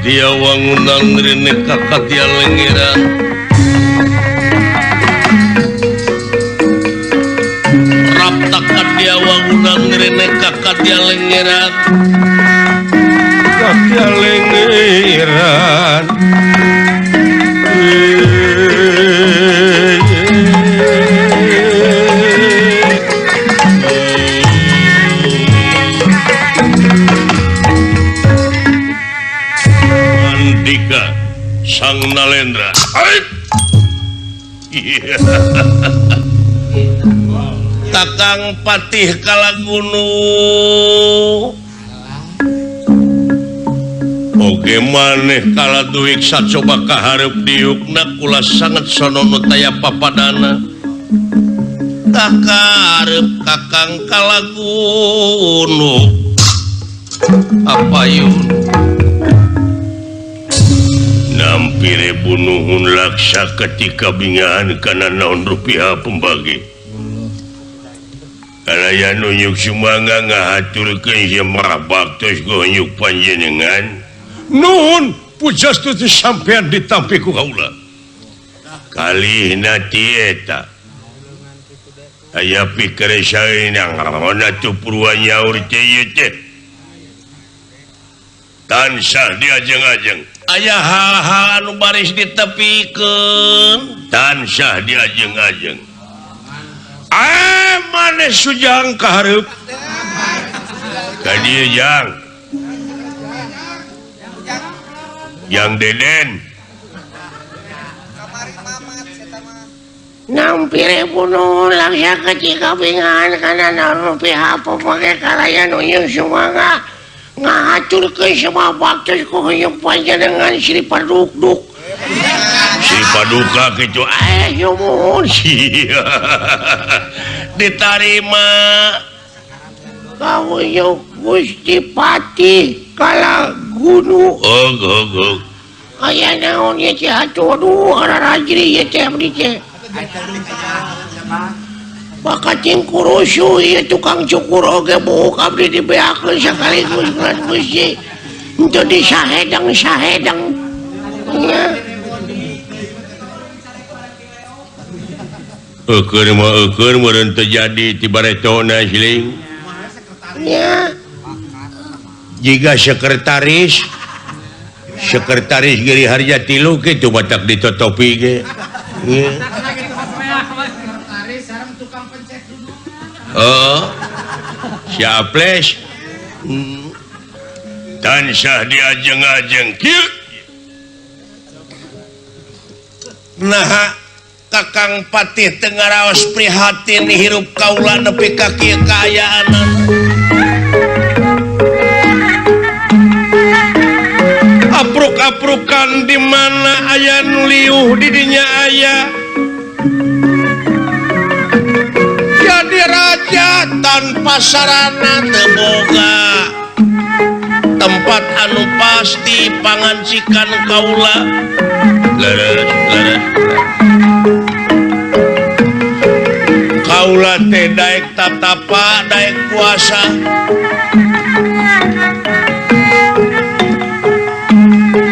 dia wangunan rene kakak dia lengeran rap takkan dia wangunan rene kakak dia lengeran kakak dia lengeran Sang Nalendra Kakang Patih Kalagunu oge maneh kala duik sacoba kaharep diukna kula sangat sonono taya papadana kakarep Kakang Kalagunu apa yun nampire bunuhun laksa ketika bingaan karena naon rupiah pembagi karena ya nunjuk sumangga ngahaturkeun sia mabaktos gonyuk panjenengan nuhun pujas tu sampean ditampi ku kaula kali natieta aya pikir yang nyaur tansah diajeng-ajeng aya hal-hal anu baris ditepikeun tansah diajeng-ajeng maneh sujang kahareup ka dieu yang deden nampire bunuh langsa kecil kabingan karena naruh pihak pemakai kalayan uyung semua ngahacurkeun semua baktes ku huyung panjenengan Sri Paduk-duk si paduka kitu nyumun ditarima kawuyung Gusti Patih kala gunu aya naon ye teh atuh rajri ye teh abdi teh bakacing kurusu ieu tukang cukur oge buuk abdi dibeakeun sakaligus ngan Gusti henteu disahedang nya Eukeun meureun teu jadi ti baretona siling nya jiga sekretaris Giri Harja tilu kitu batak ditotopi ge siaples tansah diajeng-ajeng kieu nah Kakang Patih teu ngaraos prihatin hirup kaula nepi ka kieu kaayaanan apruk-aprukan di mana aya nu liuh di dinya aya jadi raja tanpa sarana teu boga tempat anu pasti pangancikan kaula leres kaula teh daek tatapa daek puasa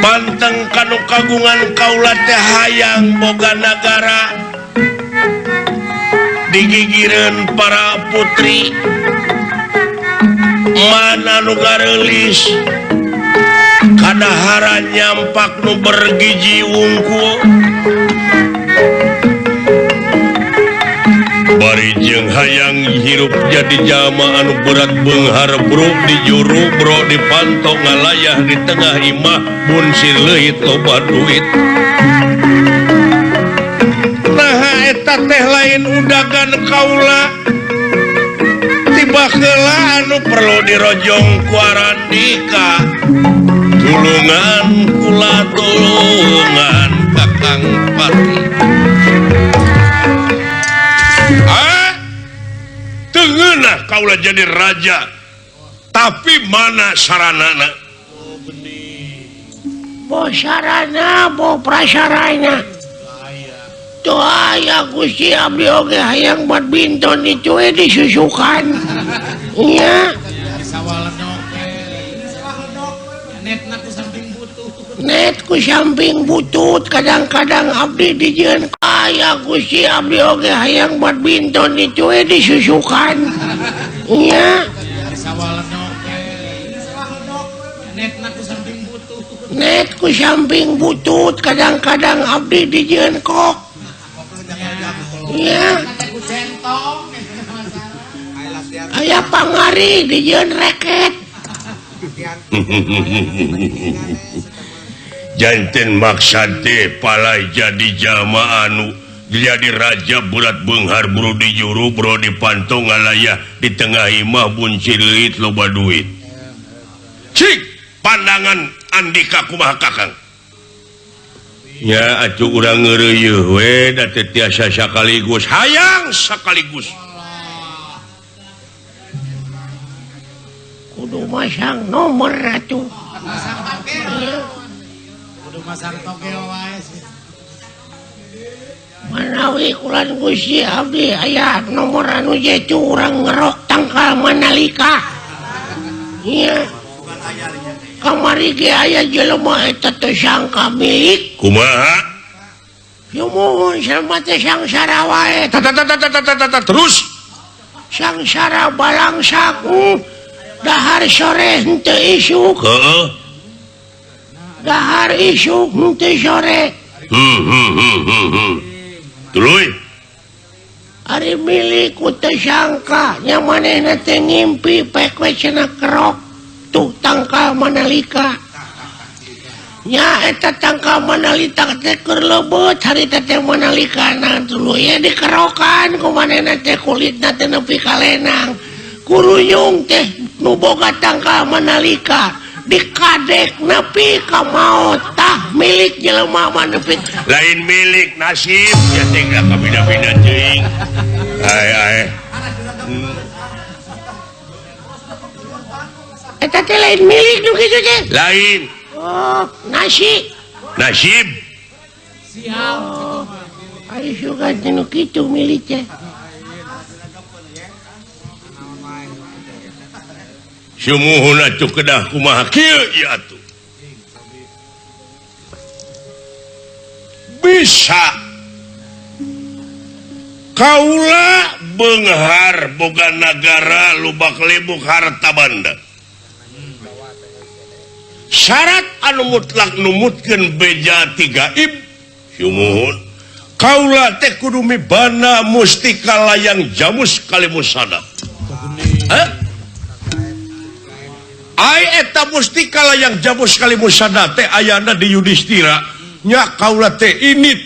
panteng kanu kagungan kaula teh hayang boga nagara digigireun para putri mana nu gareulis kadahara nyampak nu bergiji wungkul bari jeung hayang hirup jadi jalma anu berat beunghar bro di juru bro dipantong ngalayah di tengah imah bunsir leuit loba duit nah eta teh lain undagan kaula tiba heula anu perlu dirojong ku Arandika tulungan kula tulungan Kakang Patih teungeunah kaula jadi raja tapi mana saranana bo sarana bo prasarana tuh aya Gusti abdi oge hayang badminton itu disusukan nya net ku samping butut kadang-kadang abdi dijieun aya Gusti abdi oge hayang badminton itu disusukan nya net ku samping butut kadang-kadang abdi dijieun kok nya aya pangari dijieun reket janten maksad teh palai jadi jalma anu jadi raja berat beunghar bro di juru bro dipantong ngalayah di tengah imah buncir leuit loba duit cik pandangan Andika kumaha Kakang nya atuh urang ngeureuyeuh we da teh tiasa sakaligus hayang sakaligus kudu masang nomor atuh masang togel wae manawi kulan Gusti abdi aya nomor anu jetu urang ngerok tangkal manalika nya kamari ge aya jelema eta teu sangka milik kumaha Mohon selamat sangsara wae terus sangsara balang saku dahar sore henteu isuk heeh dahar isuk henteu sore tuluy ari milik ku teu sangka nya manehna teh ngimpi pek we cenah kerok tuh tangkal manalika nya eta tangkal manalita teh keur lebeut harita teh manalikana dulu ya dikerokan ku manehna teh kulitna teh nepi ka lenang kuruyung teh nu boga tangkal manalika dikadek nepi ka maot tah milik jelema mah nepi lain milik nasib ya teh ka bida-bida teuing ai eta teh lain milik nu kitu teh lain oh nasib Siap. ai sugan teh nu kitu milik teh sumuhun atuh kedah kumaha kieu ieu atuh bisa kaula beunghar boga nagara lubak libuk harta banda syarat anu mutlak numutkeun beja ti gaib sumuhun kaula teh kudu mibana mustika layang jamus kalimus sadap ai eta mustika layang jamus kalimus sadap teh ayana di Yudhistira nya kaula teh init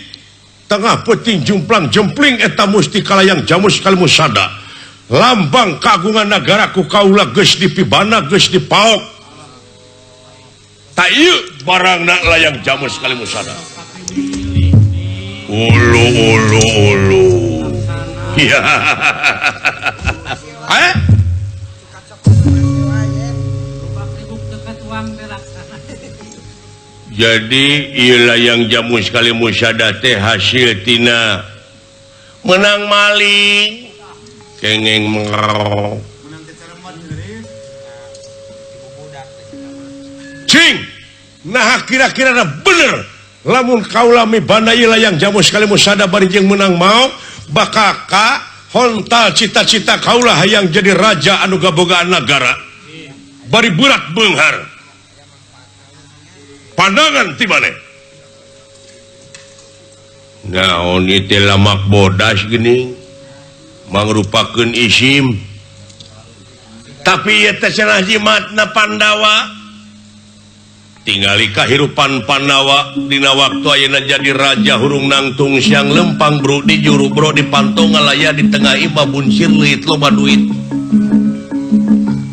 tengah peuting jumplang jempling eta mustika layang jamus kalimus sadap lambang kagungan nagara ku kaula geus dipibana geus dipaok tak iya barangna layang jamus kalimus sadap ulu ya jadi ieu layang jamus kalimus sadap teh hasil tina menang maling kengeng mengrok cing nah kira-kira bener lamun kaula mibana ieu layang jamus kalimus sadap bari jeung menang mau bakaka hontal cita-cita kaula hayang jadi raja anu gabogaan nagara bari berat beunghar pandangan ti maneh naon ieu teh lamak bodas geuning mangrupakeun isim tapi ieu teh cenah jimatna Pandawa tingali kahirupan Pandawa dina waktu ayeuna jadi raja hurung nangtung siang lempang bro di juru bro di pantong ngalaya di tengah imah buncir leuit loba duit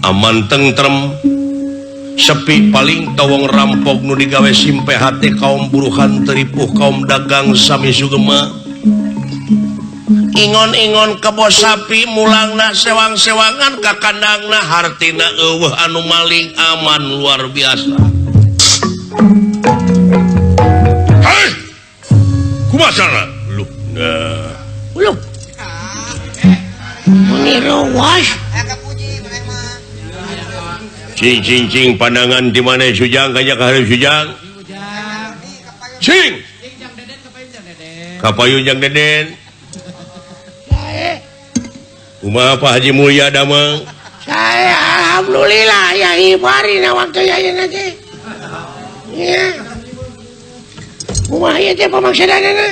aman tentrem sepi paling tawong rampok nu digawe simpe hate kaum buruhan teripuh kaum dagang sami sugema ingon-ingon kebos sapi mulangna sewang-sewangan ka kandangna hartina eueuh anu maling aman luar biasa. Hai kumaha lu lu meniru was cing pandangan di mana Sujang kanya ka hareup Sujang cing kapayun jang deden kumaha Pak Haji Mulya damang saya alhamdulillah ya ibari na waktu ya nanti ya kumaha ieu teh pamaksadanana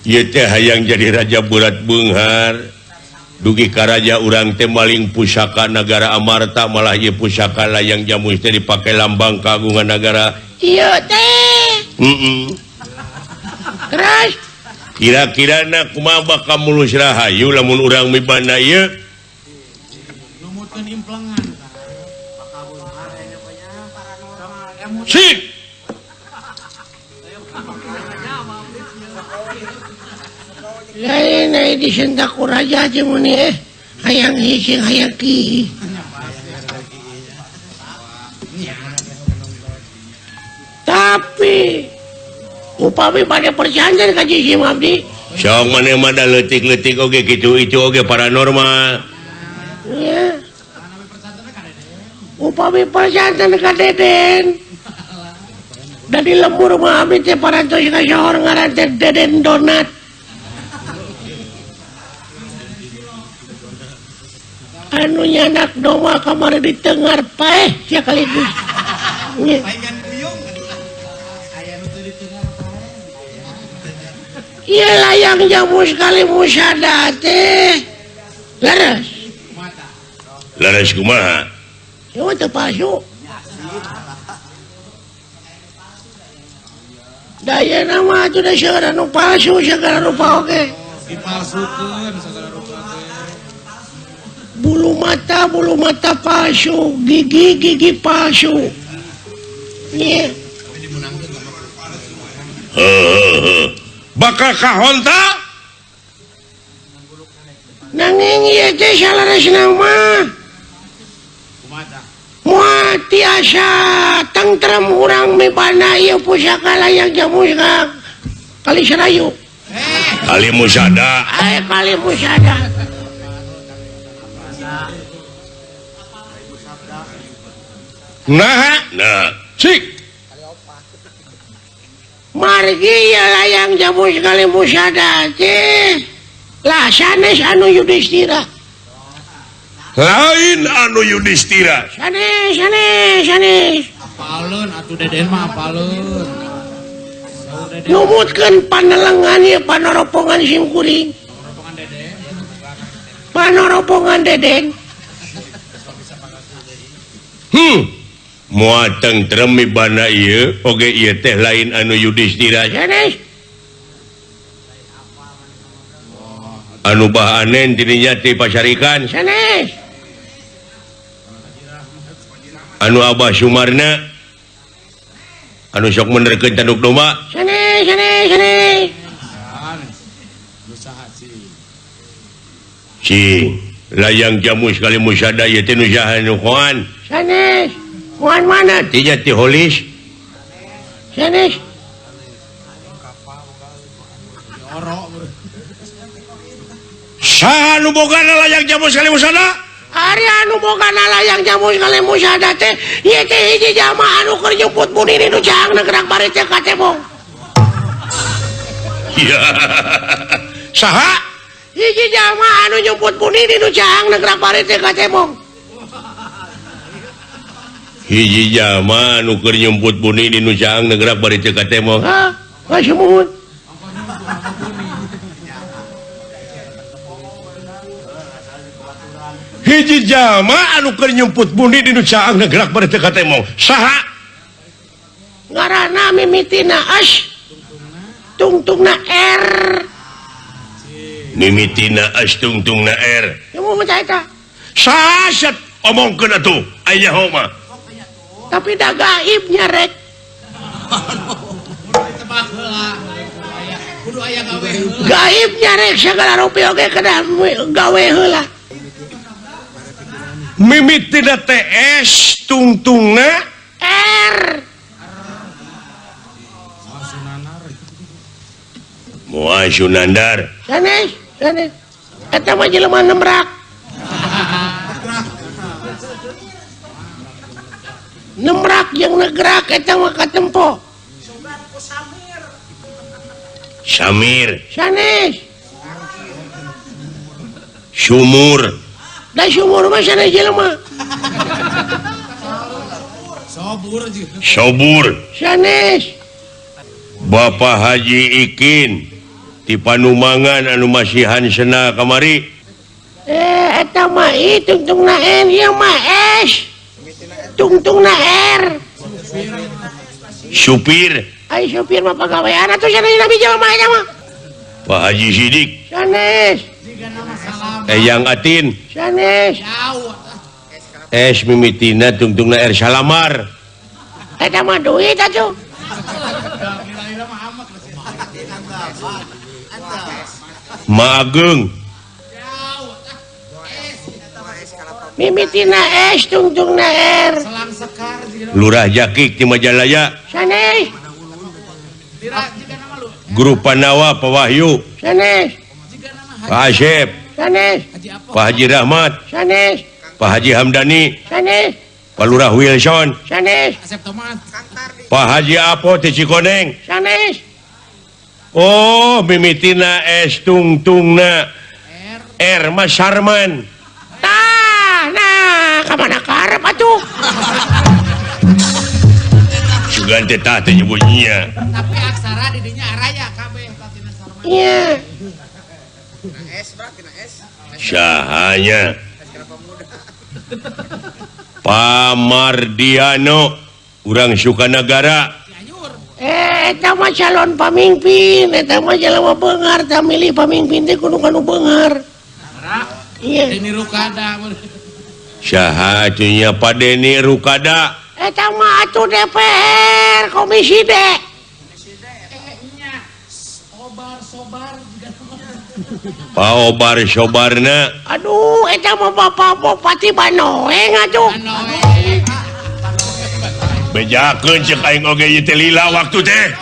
ieu teh hayang jadi raja bulat beunghar dugi ka raja urang teh maling pusaka negara Amarta malah ieu pusaka layang jamus teh dipake lambang kagungan negara ieu teh terus kira-kirana kumaha bakal mulus rahayu lamun urang mibana ieu Numutkeun implengan. sip lain ai disentak ku raja teh mun hayang hiji hayang ki tapi upami pada perjanjian ka si Mabdi sok maneh mah da leutik-leutik oge kitu itu oge paranormal ya upami perjanjian ka Deden dari lembur mah abdi teh parantos ka sohor ngaran teh Deden Donat. Anu nyanak doma kamari ditengar paeh sakaligus. Nya. Paingan buyung. Aya nu teu ditengar pae. Ieu layang jamu sekali musada teh. Leres. Mata. Laras kumaha? Ieu teu palsu. Daya nama atuh da sagala nu palsu sagala rupa oge. Dipalsukeun sagala rupa teh. Bulu mata palsu, gigi palsu. Nya. Bakal kahonta? Nanging ieu teh salaresna mah Kumata. moal tiasa tentrem urang mibana ieu pusaka layang jamu ka Kali Serayu. Kali musada. Aya kali musada. Nah, cik. Margi ya layang jamu sekali musada teh. Lah sanes anu Yudhistira. Lain anu Yudhistira. Sanes. Apaleun atuh Deden mah apaleun. Numutkeun panelengan ieu panoropongan simkuring. Rombongan Deden. Panoropongan Deden. Moal tentrem mibana ieu oge ieu teh lain anu Yudhistira. Sanes. Anu bahanen dirinya ti pasarikan. Sanes. Anu Abah Sumarna. Anu sok menerkeun tanduk domba. Sanes. Kan. Usaha sih. Si layang jamu sekali musada ieu teh nu saha nu koan. Sanes. Kuan mana? Tinya ti holis. Sanes. Orok. Saha nu bogana layang jamu sekali musada? Ari anu bogana layang jamu sekali musada teh ieu teh hiji jamaah anu keur nyumput buni di nu caangna gerak bari teh ka tembong. Ya. Saha? Hiji jamaah anu nyumput buni di nu caangna gerak bari teh ka tembong. Hiji jama anu keur nyumput buni di nu caang gerak bari teu ka tembong. Hah? Ngasumun. Hiji jama anu keur nyumput buni di nu caang gerak bari teu ka tembong. Saha? Ngaranna mimitina as. Tungtungna R. Mimitina as tungtungna R. Yang mau eta. Sasat omongkeun atuh aya homa. Tapi da gaibnya rek. Tebak heula. Kudu aya gawe heula. Gaibnya rek sagala rupiah oge kada gawe heula. Mimitina teh S tungtungna R. moal Sunandar. Sanes. Eta mah jelema nembrak. Nembrak jeung negrak eta mah katempo. Samir, Sanes. Sumur, Da sumur mah sanes jelema. Sobur juga. Sobur, Sanes. Bapak Haji Ikin ti Panumangan anu masihan sena kamari. Eta mah I tungtungna N, ieu mah S. Tungtungna R. Supir, Ai supir mah pagawean atuh sanes nabi jelema nya mah. Pak Haji Sidik, Sanes. Jika nama salam. Eyang Atin, Sanes. Jauh. S mimitina tungtungna R Salamar, Eta mah duit atuh. Nilai mah amat lah. Ma Ageng, Mimitina S tungtungna R. Selang sekar jika Lurah Jakik ti Majalaya, Sanes. jika nama lu. Guru Panawa Pak Wahyu, Sanes. Jika nama Pak Asep, Sanes. Haji apa? Pak Haji Rahmat, Sanes. Pak Haji Hamdani, Sanes. Pak Lurah Wilson, sanes Asep tomat. Pak Haji Apo teh Cikoneng. sanes Oh, mimitina es tungtungna R. R Mas Sarman. nah kemana karep atuh Sugan teh tah teh nyebutnya. Tapi aksara didinya araya kabeh Latina Sarman. iya S berarti na S. Sahanya Pamardiano urang Sukanagara. Cianjur. eta mah calon pamimpin eta mah jalema beungar tah milih pamimpin teh kudu kanu beungar iya Deni Rukada. Saha atunya Pak Deni Rukada. eta mah atuh DPR komisi D Nya Sobar juga. Pak Obar Sobarna. aduh eta mah bapak Bupati Banoeng atuh Anoe. Bejakeun cek aing oge ieu teh lila waktu teh.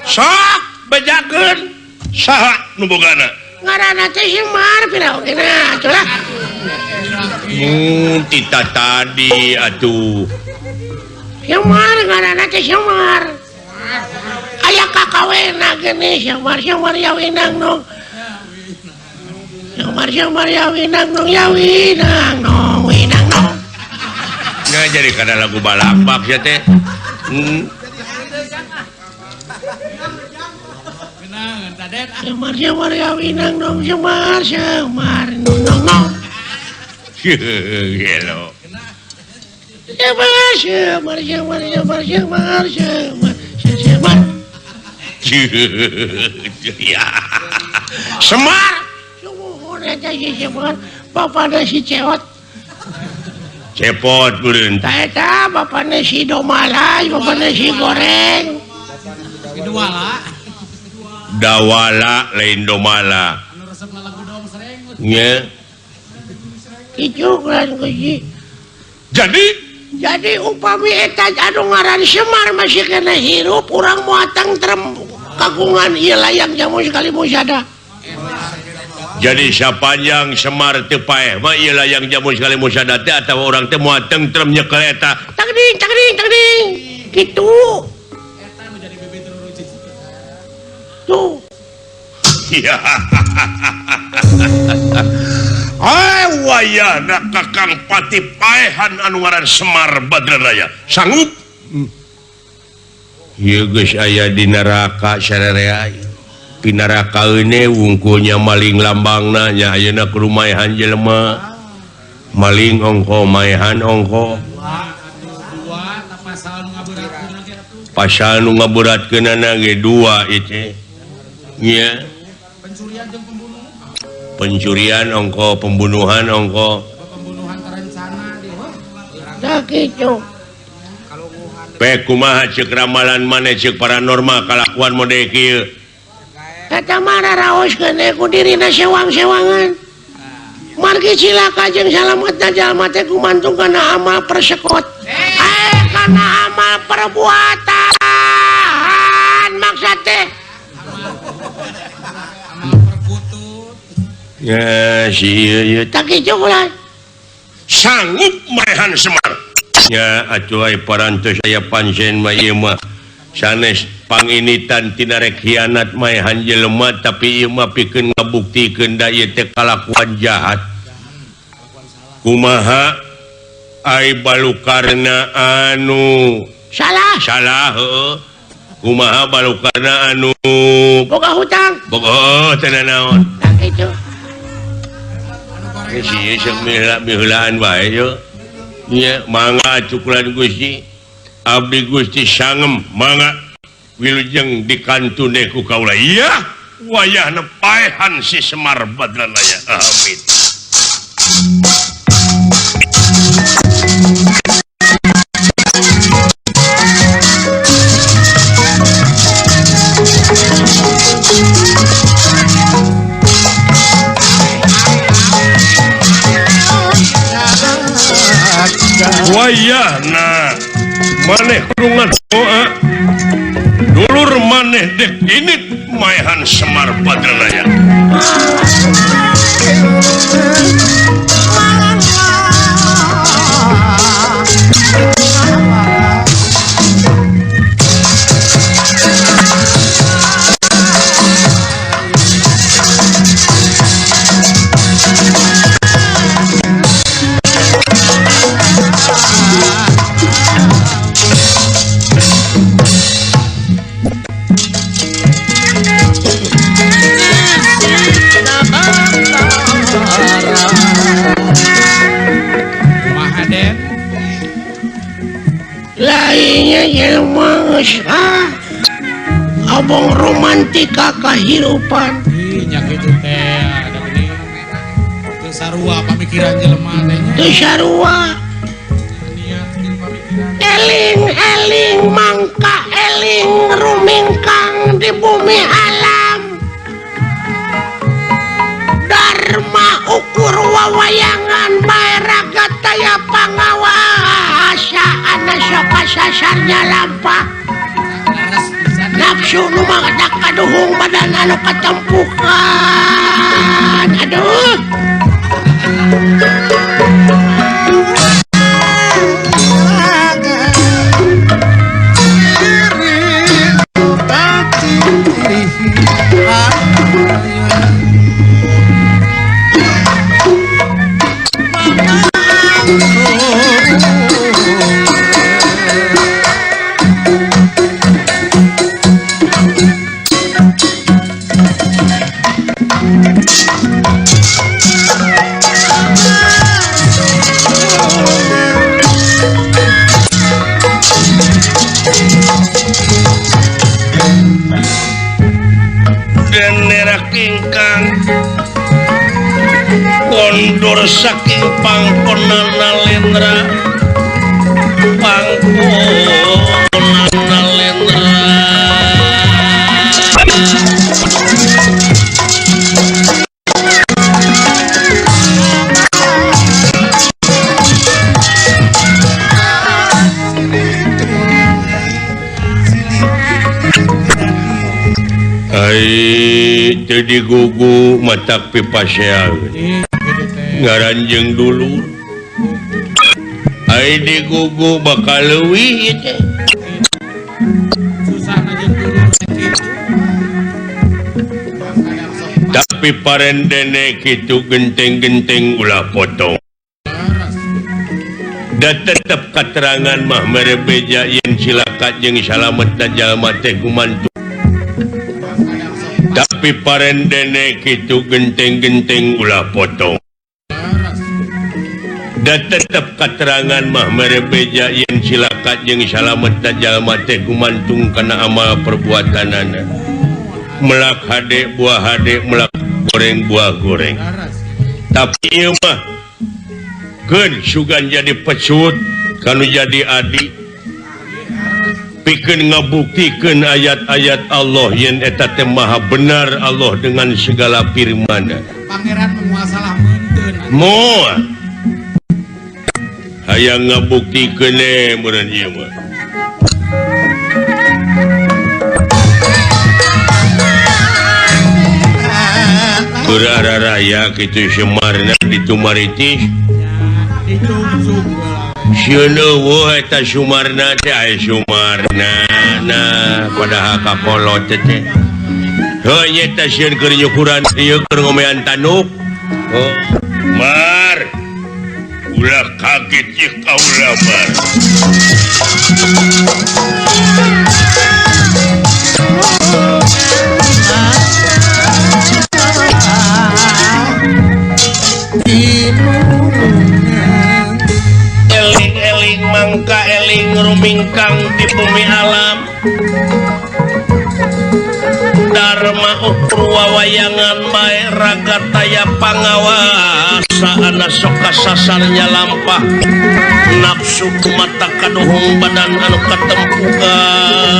Sok bejakeun. Saha nu bogana? ngaranna teh Semar piraogena atuh lah Tita tadi atuh. Semar ngaranna teh Semar aya kakawena geuning Semar Yawinang nong Semar Yawinang nong Yawinang nong Winang nong Nah, jadi kada lagu balakbak ya teh. Benang tadet. Semar Yawinang nong Semar nong nong Gelo. Semar Ya. Semar. Sumuhun eta si Semar bapana si Ceot Cepot beureun. tah eta bapana si Domalay bapana si Goreng Kedua lah. Dawala lain domala. Anu resepna lagu dong sering. Nya. kitu kan kuji Jadi upami eta anu ngaran Semar masih kena hirup urang muatang trem kagungan ieu layang jamu sekali musada jadi sapanjang Semar teu paeh mah ieu layang jamu sekali musada teh atawa urang teh moal tentrem nyekel eta. tagding kitu Eta nu jadi bibit ruruci. tuh Ya. Wayahna Kakang Pati paehan anu ngaran Semar Badraraya. Sanggup? Ieu geus aya di neraka sarerea. Di neraka eune wungkulnya maling lambangna nya ayeuna kudu maehan jelema. Maling ongko maehan ongko. Dua pasal nu ngaberatkeun lagi atuh. Pasal nu ngaberatkeunana ge 2 ieu teh. Nya Pencurian jeung pembunuhan. pencurian ongko, pembunuhan ongko. Pembunuhan terencana di. tah kitu Pe kumaha ceuk ramalan maneh ceuk paranormal kalakuan mode kieu? eta mah raraoskeun ku dirina sewang-sewangan margi cilaka jeung salametna jalma teh gumantung kana amal persekot kana amal perbuatan maksud teh Amal perkutut. Ya si ieu tak kitu ulah sanggup maehan Semar. Ya atuh ai parantos aya pancen mah ieu mah sanes panginitan tina rek hianat maehan jelema tapi ieu mah pikeun ngabuktikeun da ieu teh kalakuan jahat. Kumaha ai balukarna anu salah heueuh. Kumaha balukarna anu boga hutang bogoh teh naon. tak kitu Si miheulaan wae yo. Nya mangga cukuran Gusti. Abdi Gusti sangem mangga wilujeng dikantune ku kaula. Iya, wayahna paehan si Semar Badralaya. Amin. Wayahna maneh kurungan doa dulur maneh dek ini maehan Semar Badralaya. nya jelema abang romantika kehidupan nya kitu teh ada gini teu sarua pamikiran jelema teh nya teu sarua niat jeung pamikiran eling mangka eling rumingkang di bumi alam Dharma ukur wawayangan bae raga taya pangawasa ana soka sasarnya lampah laras pisan nafsu nu magadak kaduhung badan anu katempukan aduh kondur saking pangkonana lendra jadi gugu mata pipasya ngaranjeng dulu di gugu bakal leuwih teh susahna jeung dulu kitu tapi parendene kitu genteng-genteng ulah potong da tetep katerangan mah mere beja yen silakat jeung salamet da jalma teh gumantung tapi parendene kitu genteng-genteng ulah potong da tetep katerangan mah mere beja yen silakat jeung salamet da jalma teh gumantung kana amal perbuatanana melak hade buah hade melak goreng buah goreng tapi ieu mah keun sugan jadi pecut kanu jadi adi pikeun ngabuktikeun ayat-ayat Allah yen eta teh maha benar Allah dengan segala firman-Na pangeran menguasalah munteun moal hayang ngabuktikeun meureun ieu mah Kurara raya kitu Semarna ditumaritis dicungsung Sieuneueuh eta Sumarna teh aya Sumarna nah padahal kakolot teh heuh nya eta sieun keur nyukuran ieu keur ngomean tanuk oh mar ulah kaget cik kaulah mar eling-eling mangka eling rumingkang di bumi alam Dharma ukur wawayangan bae raga taya pangawasa ana soka sasarnya lampah nafsu mata kaduhung badan anu katempukan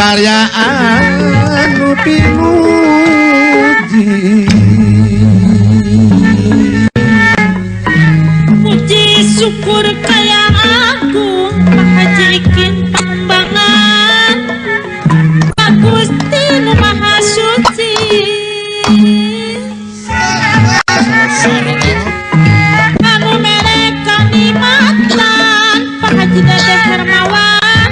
karyaan nu pinuji puji syukur kaya aku mahajikin pambangan Gusti nu maha suci anu mere kanikmatan pahaji Dedeh Hermawan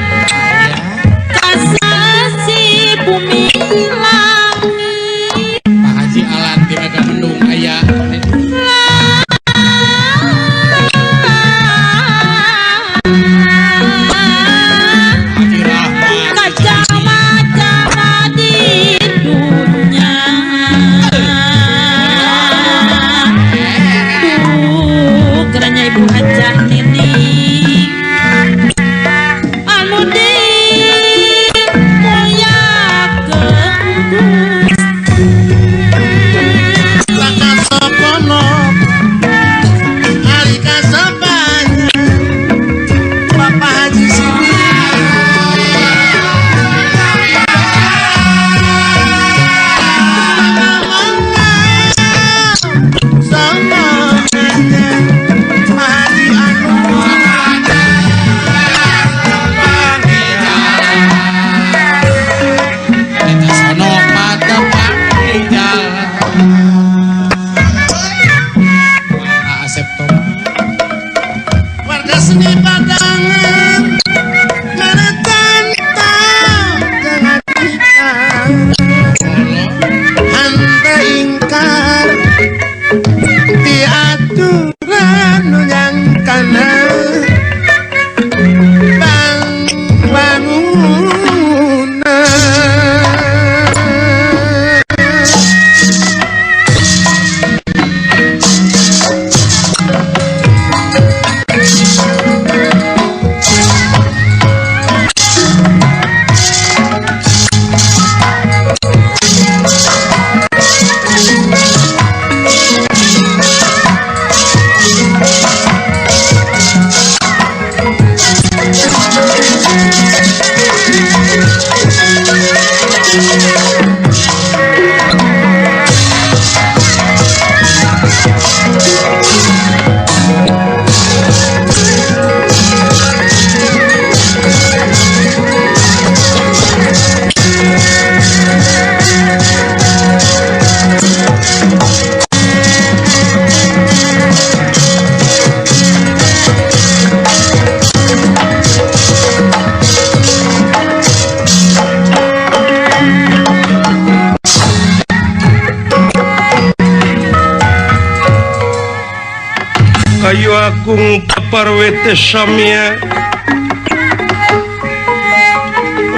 Kakung paparwete samia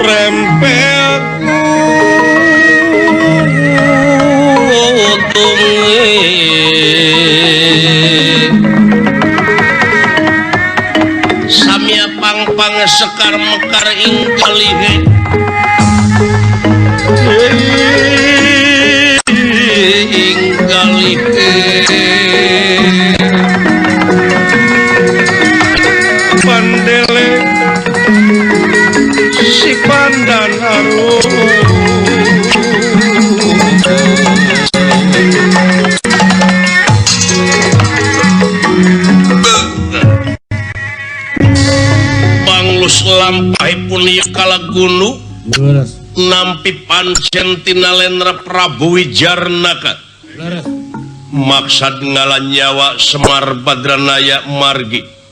rempel samia pang-pang sekar mekar ing kalihe ing kalihe pandele si pandan arum banglus lampahipun ieu kalagunu Leres. nampi pancen tinalendra Prabu Wijarnaka Leres. maksad ngalan nyawa Semar Badranaya margi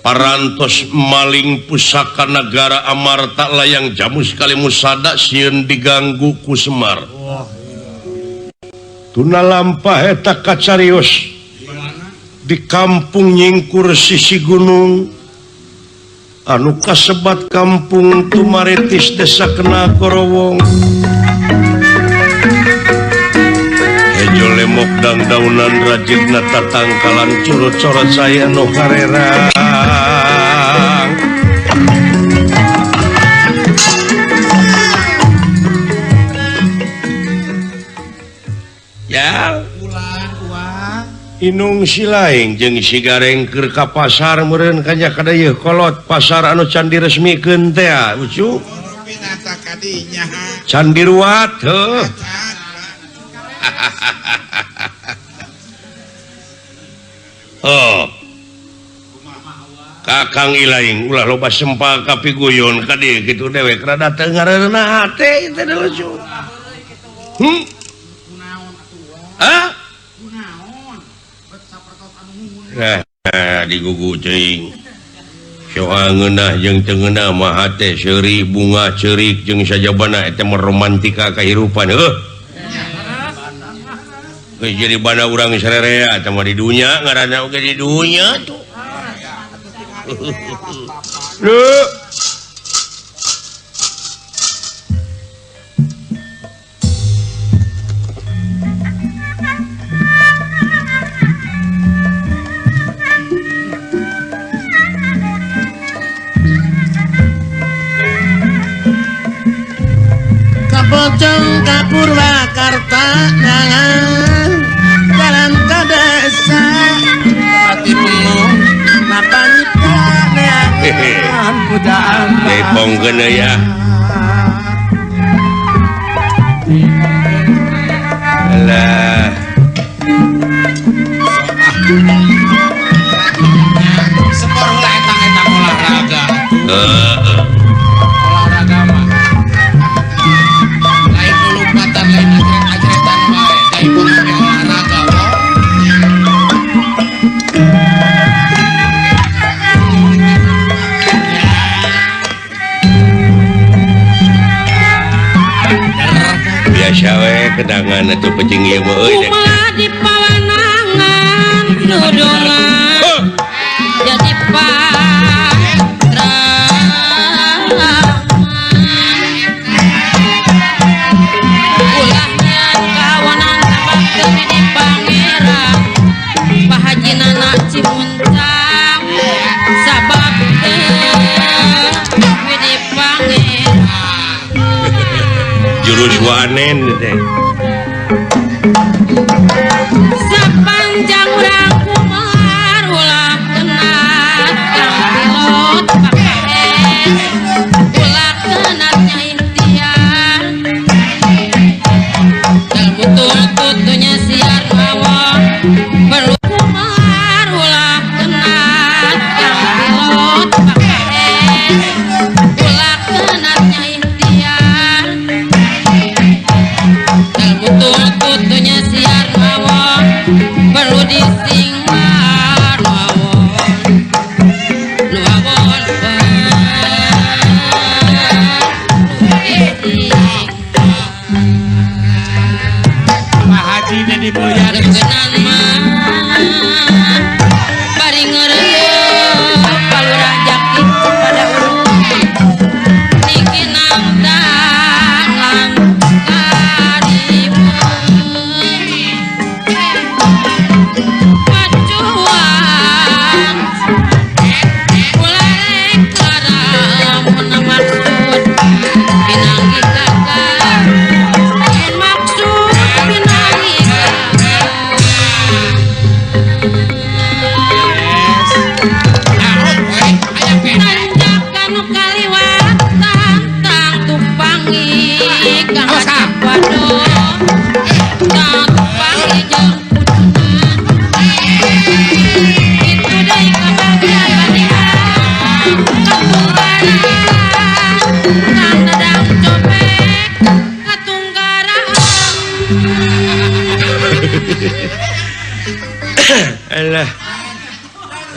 parantos maling pusaka negara Amarta layang jamu sekali musada sieun diganggu ku Semar tuna lampah eta kacarios di kampung nyingkur sisi gunung anu kasebat kampung Tumaritis desa kena korowong hejo lemok dan daunan rajigna tatangkalan curut-curut saya no karerang ya Ulang uang. Inung silaing jeung si gareng keur ka pasar meureun kanya kadayeuh kolot pasar anu can diresmikeun teh ucu Pinata kadinya. can diruat heuh oh Kakang Ilaing ulah loba sempaka piguyon ka dieu kitu dewek rada teu ngareunah hate teh ucu ah digugu ceuing soangeunah jeung teu ngeunah mah hate seuri bunga ceurik jeung sajabana eta mah romantika kahirupan heuh geus jadi bana urang sarerea eta mah di dunya ngaranna oge di dunya tuh Kapocong ka Purwakarta jalan ke desa hati penuh napanyita neangan pujaan dipongkeun ya alah Sepor lah etang olahraga. Olahraga mah. Lain lompatan lain ajret-ajretan wae. Kayak pemain olahraga loh. biasa we kedangan atuh pecing ieu mah euy deh Kumaha di pawanangan dudungan jadi ulahnya kawanan tempatkeun di pangeran pahajinan Cimuncang sababkeun di pangeran jurus wanen teh sapanjang urang kumar ulah kenat kang pilot pakai ulah kenatnya ikhtiar dan betul-betulnya siar mawon perlu kumar ulah kenat kang pilot pakai ulah kenatnya ikhtiar dan betul-betulnya siar mawon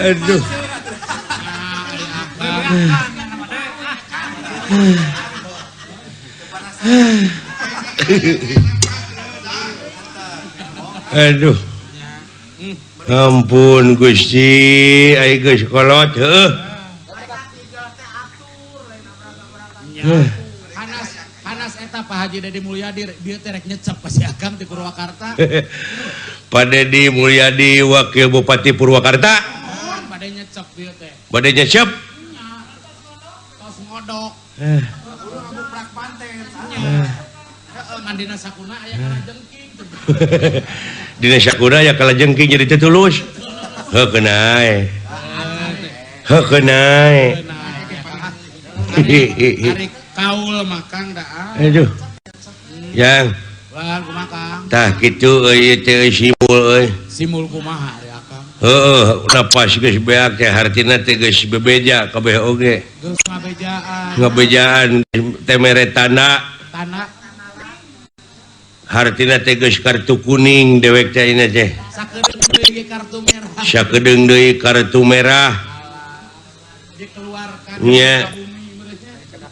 Aduh. Aduh. Ampun Gusti, ai geus kolot heuh. Hanas eta Pak Haji Dedi Mulyadi dia teh rek nyecep ka si Akang di Purwakarta. Pak Dedi Mulyadi Wakil Bupati Purwakarta. Bade nyecep dia teh. Bade nyecep. Tos ngodok. Ngabuprak panten. Heeh, mandina sakuna aya kana jengking. Dina sakuna ya kalajengking jadi teu tulus. Heuh kenae. Heuh kenae. Hari kaul makang dah. Aduh. Yang Lan kumaha Kang? tah kitu euy teh simul euy. Simul kumaha ya Kang? Heeh, napas geus beak teh hartina teh geus bebeja kabeh oge. Geus ngabejaan. Ngabejaan teh mere tanda Tanah hartina teh geus kartu kuning dewek teh ini teh. sakedeung deui kartu merah Sakedeung deui kartu merah. dikeluarkan Nya. ke bumi mereka.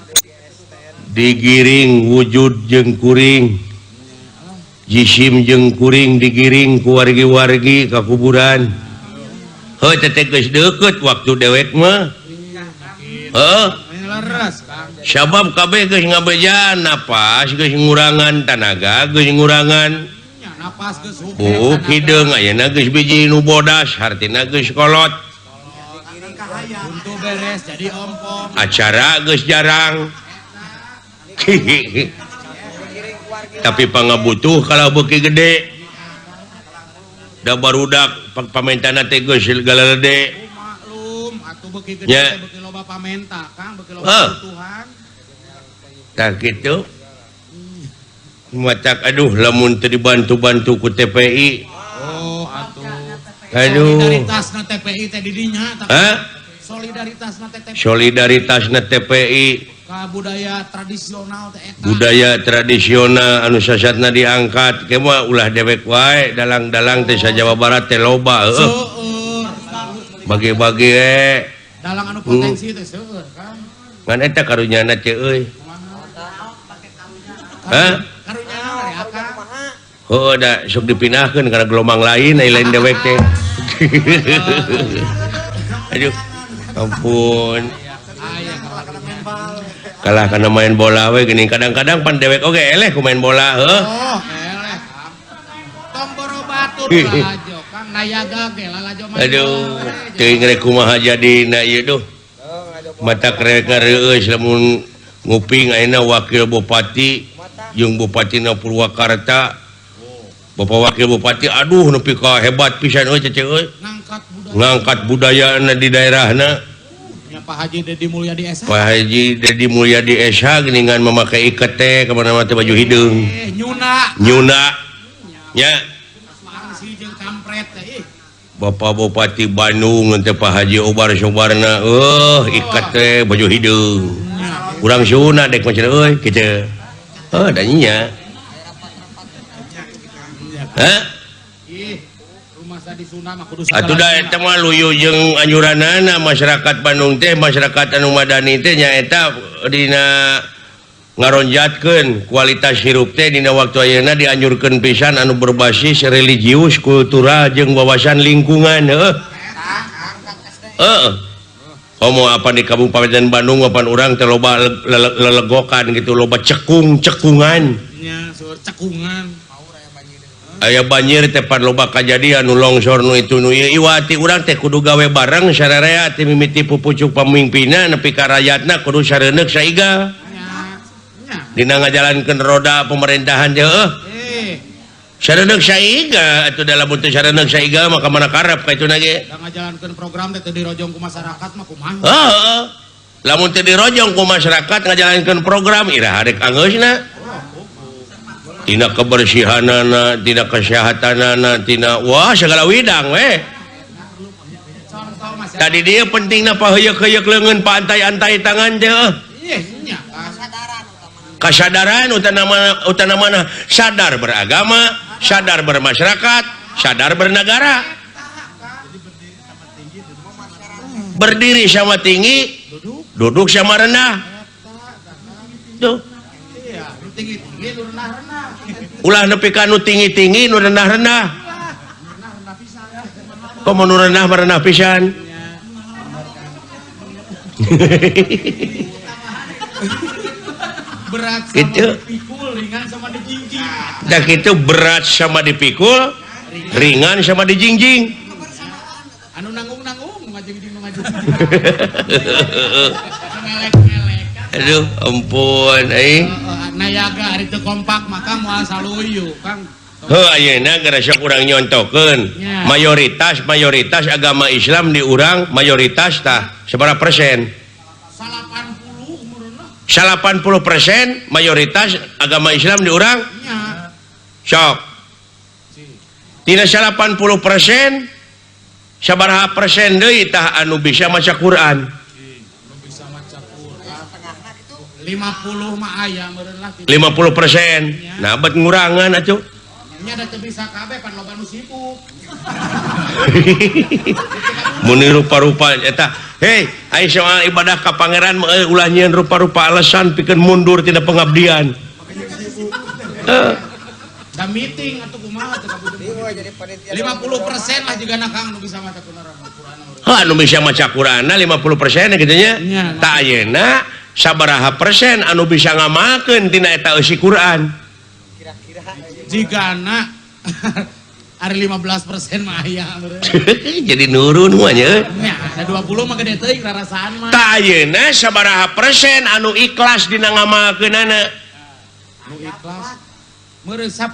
Digiring wujud jeung kuring. Jisim jeung kuring digiring ku wargi-wargi ka kuburan. Heuh teh geus deukeut waktu dewek mah. Heuh. Main leres Kang. Sabab kabeh geus ngabejaan napas geus ngurangan tanaga geus ngurangan Nya napas geus huke. buuk hideung ayeuna geus biji nu bodas hartina geus kolot Untuk beres jadi ompong. acara geus jarang tapi pangabutuh kalau beuki gede da barudak pamentana teh geus galalede Maklum atuh beuki gede Nya. beuki loba pamenta Kang beuki loba Heuh. kebutuhan. tah kitu macak aduh lamun teu dibantu-bantu ku TPI Oh atuh. aduh Solidaritasna TPI teh di dinya tah. hah Solidaritasna teh solidaritasna TPI ka budaya tradisional teh eta. budaya tradisional anu sasatna diangkat kemah ulah dewek wae dalang-dalang teh sa Jawa Barat teh loba heuh Seueur. bagi-bagi Dalang anu potensi teh seueur Kang. ngan eta karunyana teh euy hah Karunya naon ya Kang? heuh da sok dipindahkeun kana gelombang lain ai lain dewek teh aduh ampun Aya kalah kana main bola we geuning kadang-kadang pan dewek oge eleh ku main bola heuh Oh, eleh Kang. Tong borobatur lalajo Kang nayaga ge lalajo mah. aduh teuing rek kumaha jadina ieu duh mata krek ngareueus lamun nguping ayeuna wakil bupati jeung bupatina Purwakarta Bapak Wakil Bupati aduh nepi ka hebat pisan euy cece euy Ngangkat budaya. ngangkat budayana di daerahna Ya Pak Haji Dedi Mulyadi SH. Pak Haji Dedi Mulyadi SH geuningan mamakai iket teh ka mana-mana teh baju hideung Nyuna. nyuna nya Asmaan si jeung kampret teh ih. Bapak Bupati Bandung teh Pak Haji Obar Sobarna iket teh baju hideung urang suna dek macam euy kitu da nya hah Ih, rumah sa di Sunda mah kudu atuh da eta mah luyu jeung anjuranana masyarakat Bandung teh masyarakat anu madani teh nyaeta dina ngaronjatkeun kualitas hirup teh dina waktu ayeuna dianjurkeun pisan anu berbasis religius kultural jeung wawasan lingkungan Komo apa di Kabupaten Bandung apan urang teh loba lelegokan gitu loba cekungan nya seueur cekungan. aya banjir teh pan loba kajadian nu longsor nu itu nu ieu iwati urang teh kudu gawe bareng sararea teh mimiti pupucuk pamimpinna nepi ka rakyatna kudu sareuneuh saiga Nya. dina ngajalankeun roda pemerintahan teh sareuneuh saiga atuh dalam bentuk sareuneuh saiga maka mana karep ka ituna ge Da ngajalankeun program teh dirojong ku masyarakat mah kumaha. heeh lamun teu dirojong ku masyarakat ngajalankeun program ira harek angeusna tina kebersihanana tina kesehatanana tina wah segala widang we Contoh masyarakat. tadi dia pentingna paheuyeuh-heuyeuh leungeun pantai-antai tangan teh Ih, nya kasadaran utamana sadar beragama sadar bermasyarakat sadar bernegara berdiri sama tinggi, duduk sama rendah. Tuh. Iya, nu tinggi-tinggi nu rendah-rendah. Ulah nepi ka nu tinggi-tinggi, nu rendah-rendah. Komo nu rendah mah rendah pisan. Berat sama Gitu. dipikul, ringan sama dijingjing. Dah gitu berat sama dipikul, ringan sama dijingjing. Anu nanggung-nanggung, ngajingjing nu ngajingjing. Ngelek-ngelek. Aduh, ampun, Nayaga hari teu kompak maka moal saluyu, Kang. Heuh ayeuna gara sok urang nyontokeun. Ya. Mayoritas agama Islam di urang mayoritas tah sabaraha persen? 80 meureunna. 80% mayoritas agama Islam di urang. Nya. Sok. Tina 80% sabaraha persen deui tah anu bisa maca Quran? Nu bisa maca Quran. 50 mah aya meureun lah. 50%. Nah, bet ngurangan atuh. Nya da teu bisa kabeh pan loba nu sibuk. Mun rupa-rupa eta, hei, ai soal ibadah ka pangeran mah ulah nyieun rupa-rupa alasan pikeun mundur tina pengabdian. Da meeting atuh kumaha teu kabudut. 50% lah juga Kang nu bisa maca Quran. Anu bisa maca Qur'anna 50% gitu nya. Nya. Tak ayeuna sabaraha persen anu bisa ngamakeun tina eta eusi Qur'an? Jigana ari 15% mah aya meureun. Jadi nurun mah nya. Nya, ada 20 mah gede teuing rarasaan mah. Tak ayeuna sabaraha persen anu ikhlas dina ngamakeunana? Nu ikhlas. Meureun 1%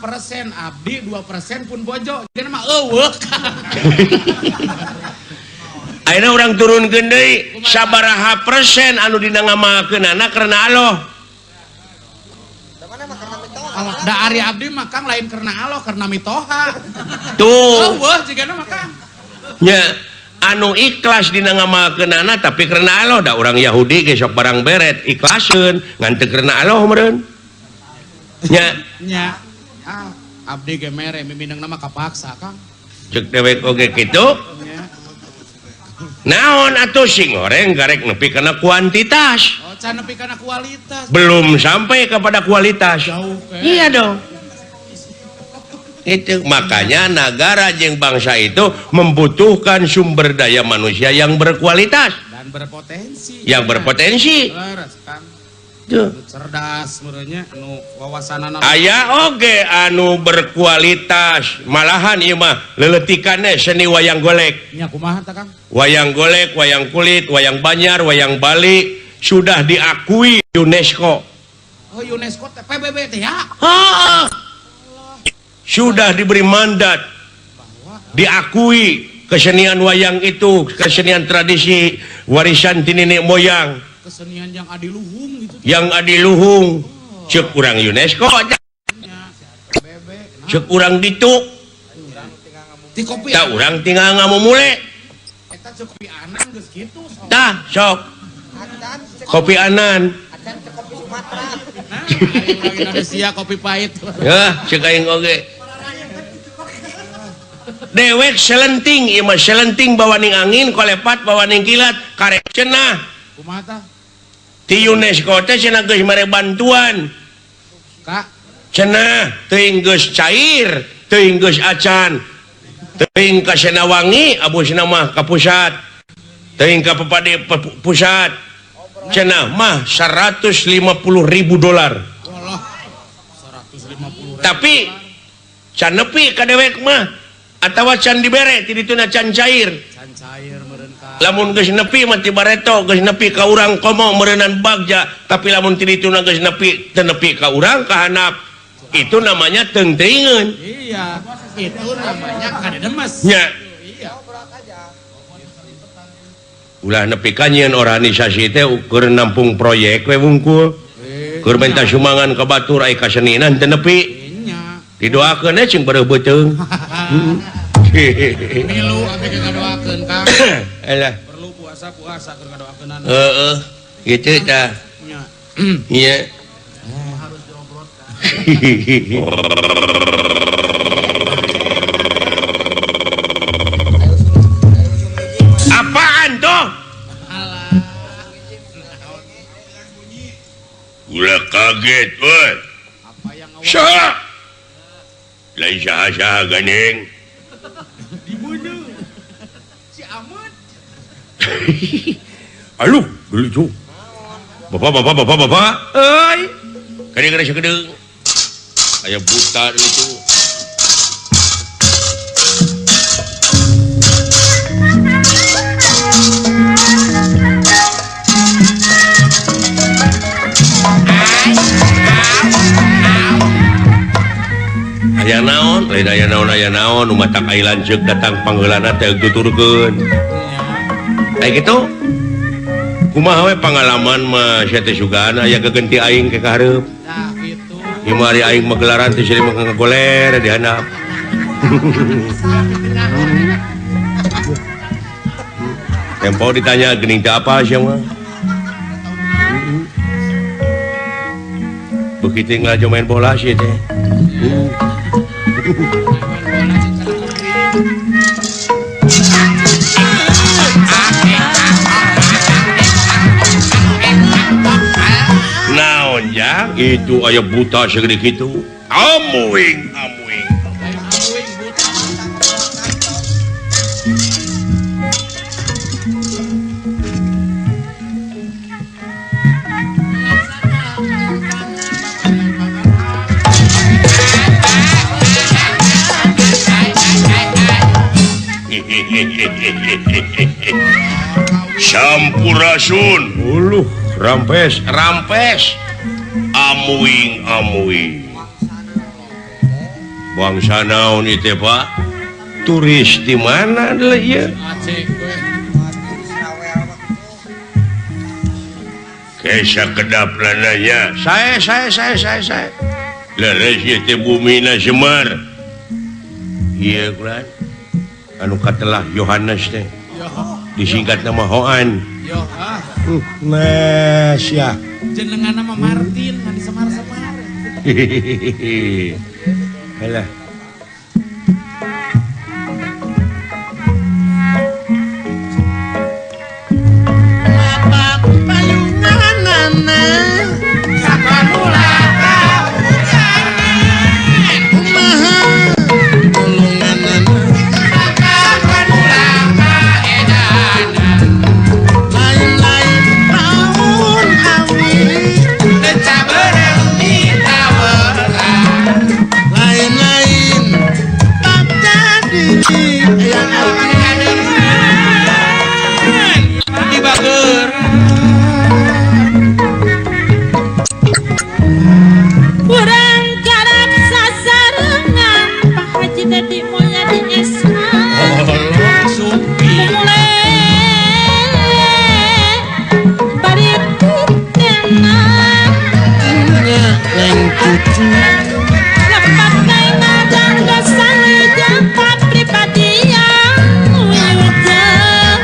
abdi, 2% pun bojo. Jadi mah eueuh. Ayeuna urang turunkeun deui sabaraha persen anu dina ngamakeunana karena Allah. Da ari abdi mah Kang lain karena Allah, karena mitoha. Tuh. Eueuh jigana mah Kang. Nya anu ikhlas dina ngamakeunana tapi karena Allah da urang Yahudi ge sok barang beret ikhlaseun ngan teu karena Allah meureun. Nya Nya. Abdi ge mere miminang nama kapaksa Kang. ceuk dewek oge kitu. Nya. Naon atuh sing goreng garek nepi kana kuantitas, Oh, can nepi kana kualitas. belum sampai kepada kualitas. Jauh ke. Iya dong. Itu makanya negara jeung bangsa itu membutuhkan sumber daya manusia yang berkualitas, Dan berpotensi. yang berpotensi. Leres Kang. Tuh. Cerdas meureunnya anu wawasanana. Aya oge anu berkualitas, malahan ieu mah leuletikanna seni wayang golek. Nya kumaha tah Kang? Wayang golek, wayang kulit, wayang Banyar, wayang Bali sudah diakui UNESCO. Oh, UNESCO teh PBB teh ya. Sudah diberi mandat, diakui kesenian wayang itu, kesenian tradisi warisan ti nenek moyang Kesenian yang adiluhung gitu. yang adiluhung. Ceuk urang UNESCO, Nya PBB. ceuk urang ditu, Di kopi. tah urang tinggal ngamumule. Eta cukup anan geus kitu. So. Tah sok kopi anan. Nah, ari urang Indonesia kopi pahit. Ya, ceuk aing oge. Dewek selenting, ieu mah selenting bawaning angin, kolepat bawaning kilat, karek cenah. Kumaha tah? Ti UNESCO teh cenah geus mere bantuan. Kak, Cenah teuing geus cair, teuing geus acan. Teuing ka Senawangi, abusna mah ka pusat. Teuing ka Pepade pusat. Cenah mah $150.000. Allah. 150.000. Tapi can nepi ka dewek mah atawa can dibere ti dituna can cair. Can cair meureun Kak. Lamun geus nepi mah ti bareto geus nepi ka urang komo meureunan bagja, tapi lamun ti dituna geus nepi teu nepi ka urang ka handap. Itu namanya teung-teuingeun. Iya, itu namanya kadedemes. Nya Iya. ulah nepi ka nyieun organisasi teh keur nampung proyek we wungkul. Keur minta sumbangan ka batur aya kaseninan teu nepi. Nya. Didoakeun we cing bareuh beuteung. Milu abi ke ngadoakeun Kang. Alah, Perlu puasa keur ngadoakeunana. heeh. Kitu tah. Nya. Iya. Harus diobrot Kang. Apaan tuh? Ulah kaget, woi. Apa yang awak Saha? Lain saha-saha ganeng. di mana? Si Ahmad. Aduh, dulu itu. Bapak. Oi. Kadang-kadang sekedeng. Aya buta dulu itu. Aya naon, lain aya naon, nu matak ai lanceuk datang panggeulana teh tuturkeun. Kayak gitu. Kumaha we pengalaman mah sia teh sugan aya gagenti aing ke kahareup. Nah, gitu. Ieu mah ari aing magelaran teh siri mah ngagoler di handap. Tempo ditanya geuning teh apa sia mah. Begitu ngajak main bola sih teh. Naon ya itu aya buta segede gitu amuing Sampurasun rampes amuing bangsa naon itu Pak turis di mana adalah ya Aceh gue. Kesa kedap lananya saya leres ieu teh bumina Semar iya kan anu katelah Yohanes teh Yo, disingkat nama Hoan yo, nah sia jenengan nama Martin, ngan disemar-semar. hehehe alah kurang garap sasarengan Pak Haji Dedi Mulyadi Esma mulai bari pitenan lepat kaina jangga salijang kapribadian wujud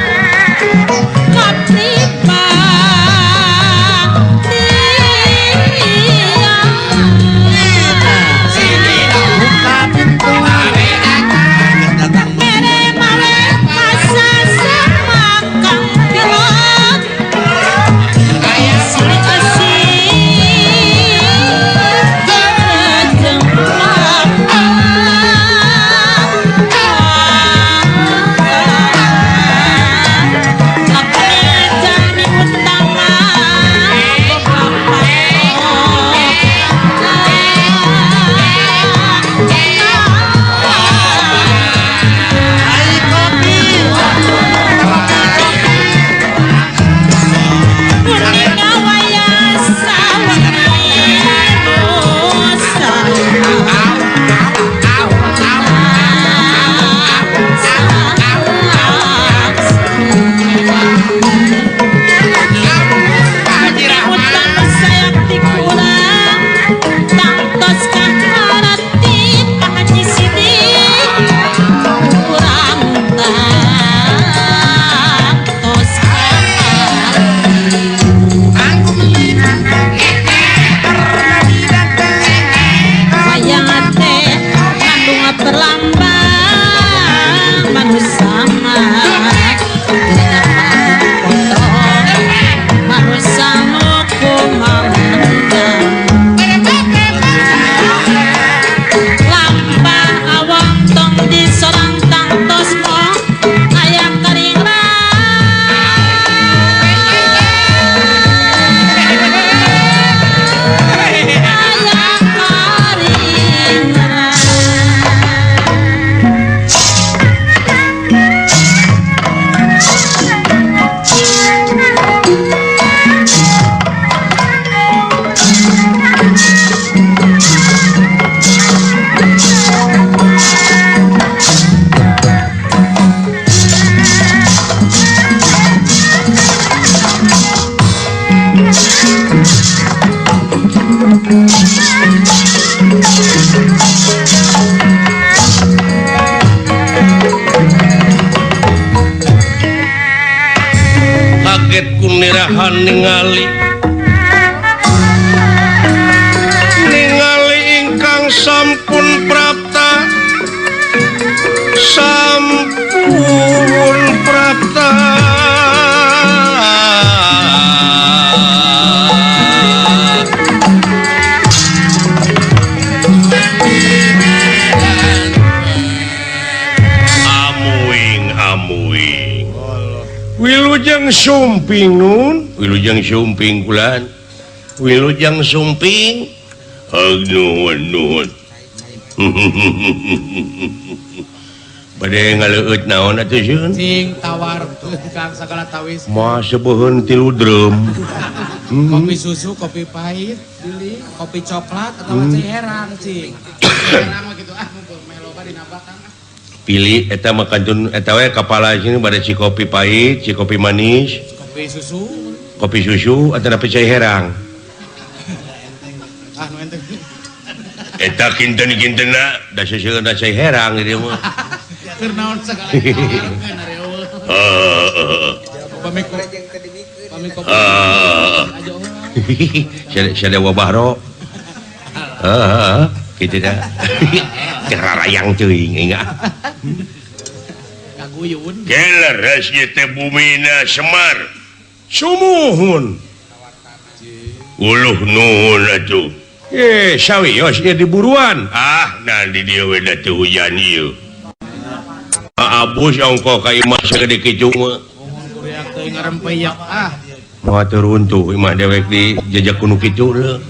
kaget kunirahan ningali ingkang sampun prapta amuing Wilujeng sumping nun Wilujeng sumping kulan Wilujeng sumping nuhun badai ngaleut naon atuh sieun Sing tawar kang sagala tawis. mah sebeuheun tilu drum Kopi susu, kopi pahit, beli kopi coklat atau cai herang cing. Herang mah gitu melo ka dina bakang. pilih eta mah kantun eta we kapala sini bade ci kopi pahit, ci kopi manis, kopi susu atau napi cai herang. Nu ente. Eta kinten-kintenna da seuseurna cai herang ieu mah. Keur naon sagala tawarkeun ari eueuh. Pamiko. Aja eueuh. Sada wabahro. Kitu dah. Kerarayang teuing ingat. Kaguyun. Keleres ieu teh bumina Semar. Sumuhun. Uluh nuhun atuh. Sawios ieu diburuan. Nah di dieu we da teu hujan ieu. Abus ongko ka imah sagede kitu mah. Kuriak teuing ngarempeyak Moal turun tuh imah dewek di jajak kuno kitu leuh.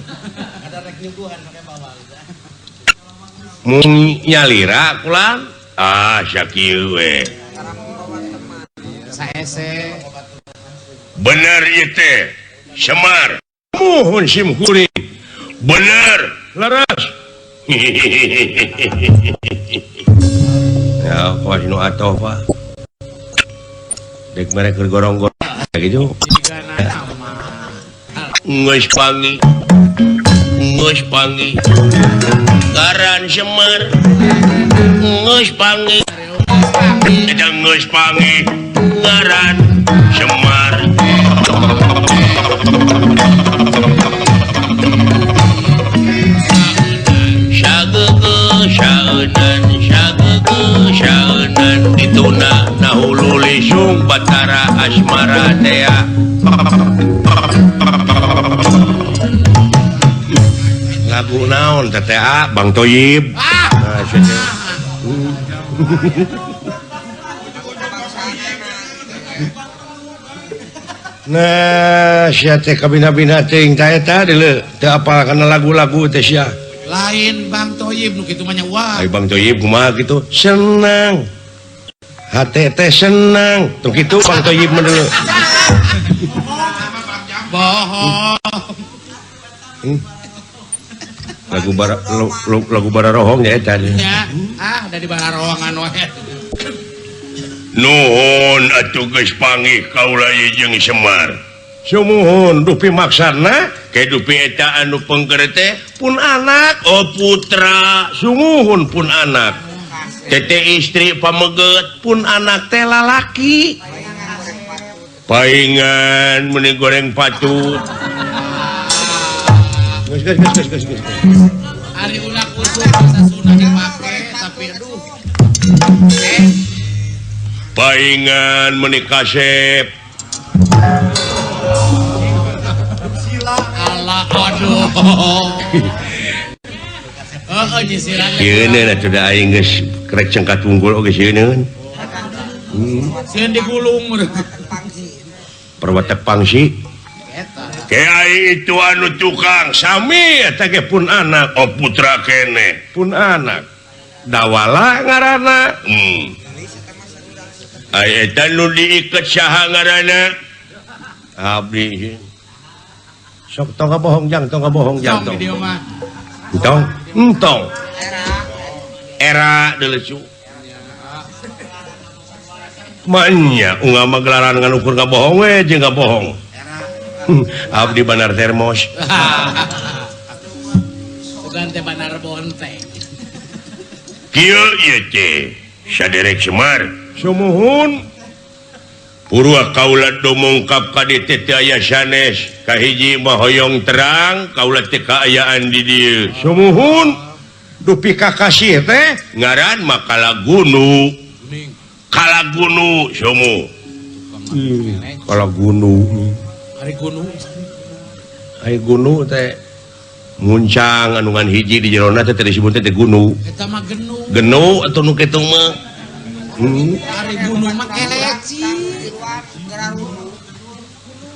Mung nyalira kulan. Sakieu we. Saese. Bener ieu teh Semar. Muhun sim kuring. Bener laras. Ya, kuas nu atoh Pak. Dek merek gorong-gorong gitu. Geus pangi. Garan Semar. Geus pangi. Eta geus pangi. Garan Semar. Syaunan dituna nahulu lisung batara asmara tea lagu naon TTA Bang Toyib nah sia teh kabina-bina teuing ta eta deuleu teu apal kana lagu-lagu teh sia lain Bang Toyib nu kitu mah nya wah. Ay Bang Toyib kumaha gitu senang hate teh senang tuh gitu Bang Toyib mah dulu Bohong. lagu bararohong ya eta Ya, udah di bararohongan wae. nuhun atuh geus panggih kaula jeung Semar sumuhun dupi maksana ke dupi eta anu pengker teh pun anak putra sumuhun pun anak tete istri pameget pun anak teh lalaki paingan meni goreng patut geus Ari ulah kusuk bahasa Sunda dipake tapi aduh. paingan meni kasep Allah aduh. Nyisiran. Yeuna atuh da aing geus krek cengkat unggul oge sieun. Sieun digulung Perwatak pangsi. eta. Ke ai itu anu tukang sami eta ge pun anak putra kene. Pun anak. Dawala ngaranna. Ai eta nu diiket saha ngaranna? Abdi. Sok tong bohong jang tong. Video mah. Entong. Era delecu. Manya unggal magelaran ngan ukur bohong we jeung bohong. Abdi banar termos. bukan teh Banar Bonte. Kieu ieu teh saderek Semar. Sumuhun. Purwa kaula domongkap ka dieu teh aya sanes, kahiji mah hoyong terang, kaula teh kaayaan di dieu. Sumuhun. Dupi kakasih teh. Ngaran mah Kalagunu. Kalagunu somo. Kalau gunung. Hari gunung. Ai gunung teh Muncang anungan hiji di jerona teh disebut teh gunu. Eta mah genung. Genu atau nu kitu mah. Hari gunung mah keleci.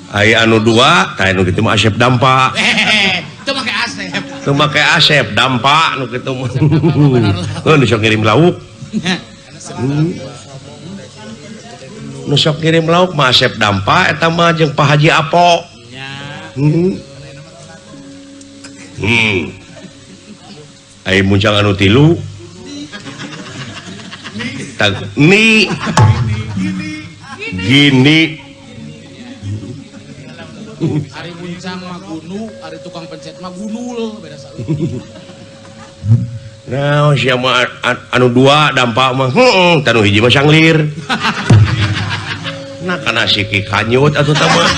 Aya anu dua, tah nu kitu mah Asep Dampa. Itu make Asep. Teu make Asep Dampa nu kitu mah. Nu sok ngirim lauk. Nu sok ngirim lauk mah Asep Dampa eta mah jeung Pak Haji Apo. Aya muncang anu tilu. Ni gini Hari muncang mah gunu, hari tukang pencet mah gunul, beda salah. nah sia mah anu dua dampak mah tanu hiji mah sanglir. Nah kana siki kanyut atuh tah mah.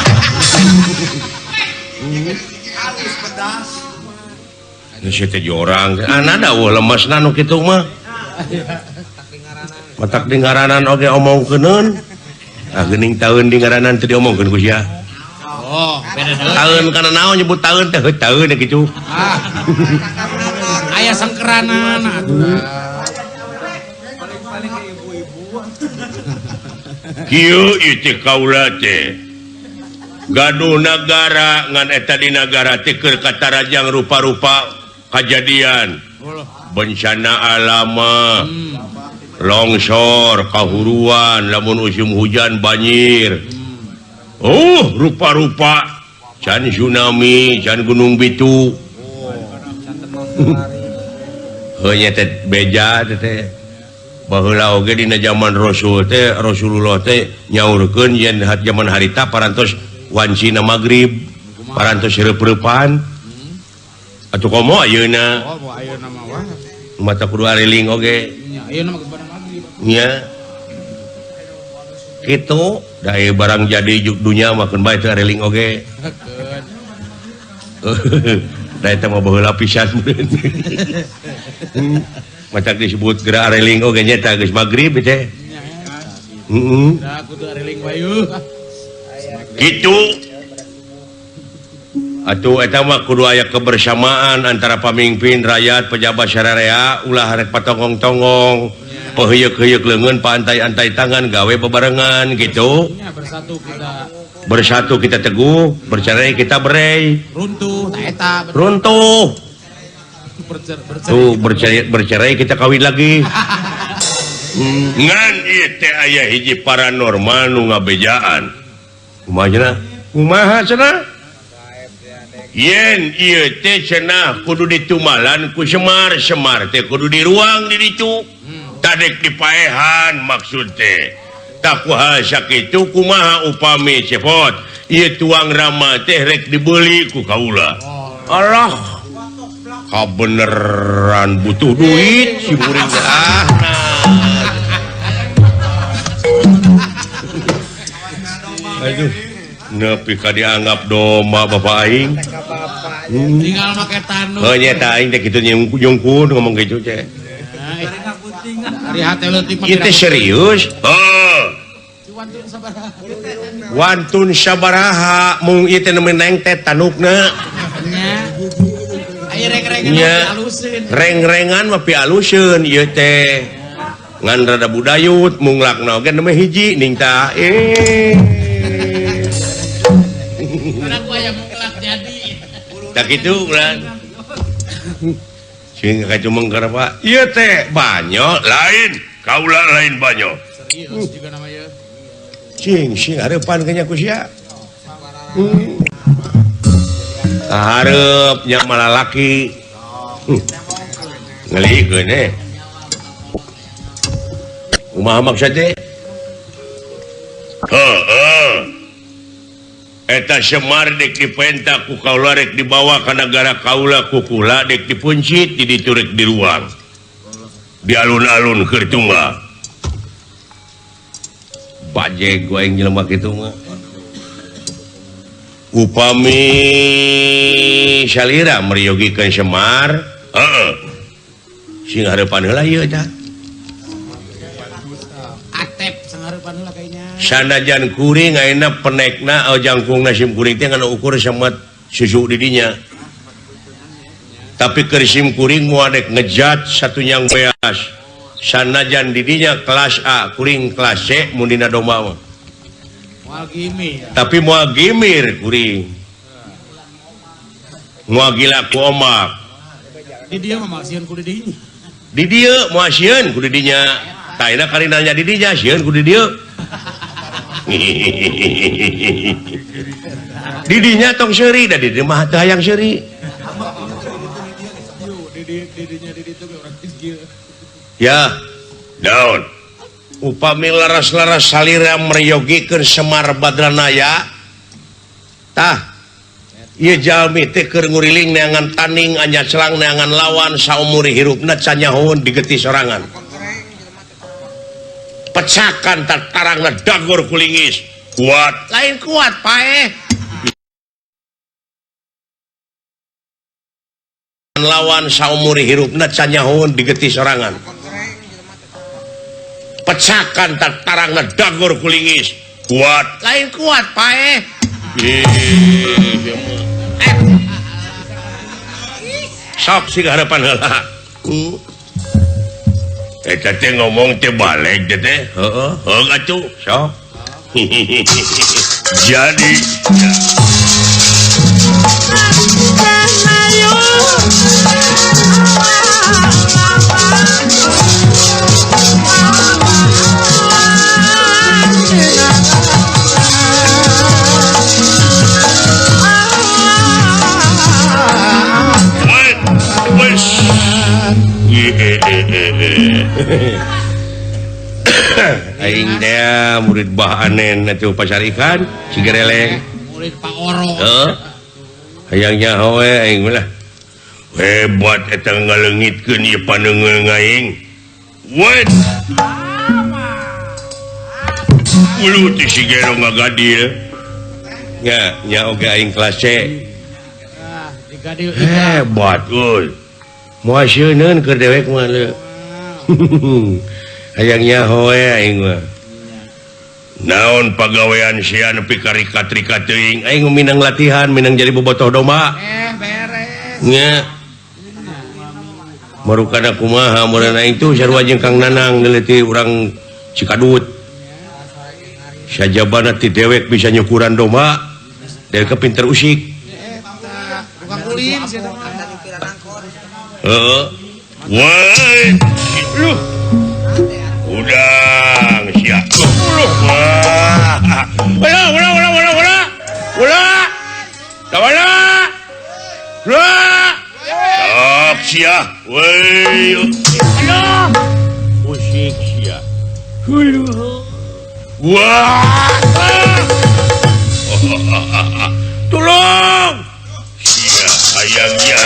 Nu sia teh jorang anana lemesna nu kitu mah. Matak dingaranan oge omongkeuneun. Ah geuning taeun dingaranan teu diomongkeun ku sia. Oh, beda deui. Taeun kana naon nyebut taeun teh taeun kitu. Aya sangkeranan atuh. Kieu ieu teh kaula teh. Gaduh nagara ngan eta di nagara teh keur katarajang rupa-rupa kajadian. Bencana alam, longsor, kahuruan, lamun musim hujan banjir. Rupa-rupa can tsunami, can gunung bitu. Heunya teh beja teh. Baheula oge dina zaman Rasul teh Rasulullah teh nyaurkeun yen zaman harita parantos wancina magrib, parantos reup-reupan. Atuh komo ayeuna. Oh, mau ayeuna mah wah. Mata kudu areling oge. Nya, ayeuna mah kepada magrib. Nya. Kitu da barang jadi dunya makeun bae teu areling oge. Da eta mah baheula pisan. Matak disebut geura areling oge nya tah geus magrib teh. Heeh. Da kudu areling wae yeuh. Gitu. Atuh eta mah kudu aya kebersamaan antara pamimpin rakyat pejabat sararea ulah harek patongong-tongong paheuyeuk-heuyeuk leungeun paantai-antai tangan gawe bebarengan gitu. Nya Bersatu kita teguh, bercerai kita berai. runtuh tah eta Runtuh. Tuh bercerai. bercerai kita kawin lagi. Ngan ieu teh aya hiji paranormal nu ngabejaan. Kumaha cenah? Kumaha cenah? Yen ieu teh cenah kudu ditumalan ku Semar teh kudu di ruang di ditu. Tadek dipaehan maksud teh. Tak kumaha sakitu kumaha upami cepot ieu tuang rama teh rek dibeli ku kaula. Allah. Kabeneran butuh duit si muring teh Aduh. Nepi ka dianggap doma bapak aing. Tinggal make tanu. Oh nya tah aing teh kitu nyungkun ngomong kitu teh. Hari hate leutik mah. Ieu teh serius? Wantun sabaraha mung ieu teh nemeneng teh tanukna. Nya. Aya reng-rengan Nya. haluseun. Reng-rengan mah pialuseun ieu teh. Ngan rada budayut munglakna oge nemeh hiji ning tah. Karena ku aya munglak jadi. Tak kitu ulah. Sing kacu mengkar Pak. Ieu teh banyo lain, kaula lain banyo. Serius juga nama ieu. Sing hareupan kanya ku sia. Hareup nya malalaki. Ngelikeun Kumaha maksud teh? eta Semar dek dipenta ku kaula rek dibawa ka negara kaula kukula dek dipuncit di diturek di ruang di alun-alun keur tunggal bajeg gua yang jelema kitu mah upami salira meriyogikeun Semar heeh sing hareupan heula ieu tah Atep sangarepan heula kayaknya. sanajan kuring ayeuna penekna jangkungna sim kuring teh ngana ukur sama susu di dinya tapi keur sim kuring moal dek ngejat satunya beas sanajan di dinya kelas A kuring kelas C mun dina domba mah Moal gimi ya. tapi moal gimir kuring moal gila ku omak Di dia mah masieun ku di dinya. di dieu moal sieun ku di dinya tah ayeuna kali nanya di dinya sieun ku di dieu didinya tong seuri da di mah teu hayang seuri Didinya di ditu ge urang kieu. ya daun upami laras-laras salira mereyogikeun Semar Badranaya tah ieu jalmi teh keur nguriling neangan tanding anya celang neangan lawan saumuri hirupna canyahoun digeti sorangan pecakan tarangna dagor kulingis kuat lain kuat paeh lawan saumuri hirupna canyahoun digeti sorangan pecakan tarangna dagor kulingis kuat lain kuat paeh sok sing harapan heula eta teh ngomong teh balik teh heeh atuh sok jadi aing teh murid bahanen atuh pasarikan Cigereleng Murid Pak Oro. heeh hayangnya hoe aing lah hebat eta ngaleungitkeun ieu panengeung aing wet ulu ti Sigero ngagadil nya oge aing kelas C Ah, digadil hebat euy moal sieunneun keur dewek mah leu hayangnya hoe aing mah naon pagawean sia nepi ka rikat-rikat teuing aing minang latihan minang jadi bobotoh domba beres. nya marukana kumaha mun aing tuh sarua jeung Kang Nanang ngeliti urang Cikadut sajabana ti dewek bisa nyukuran domba dewek pinter usik Eta bukan kulin sih eta. heeh woi lu udang sia wah ulah tawala sok sia woi usik sia wah tolong sia ayangnya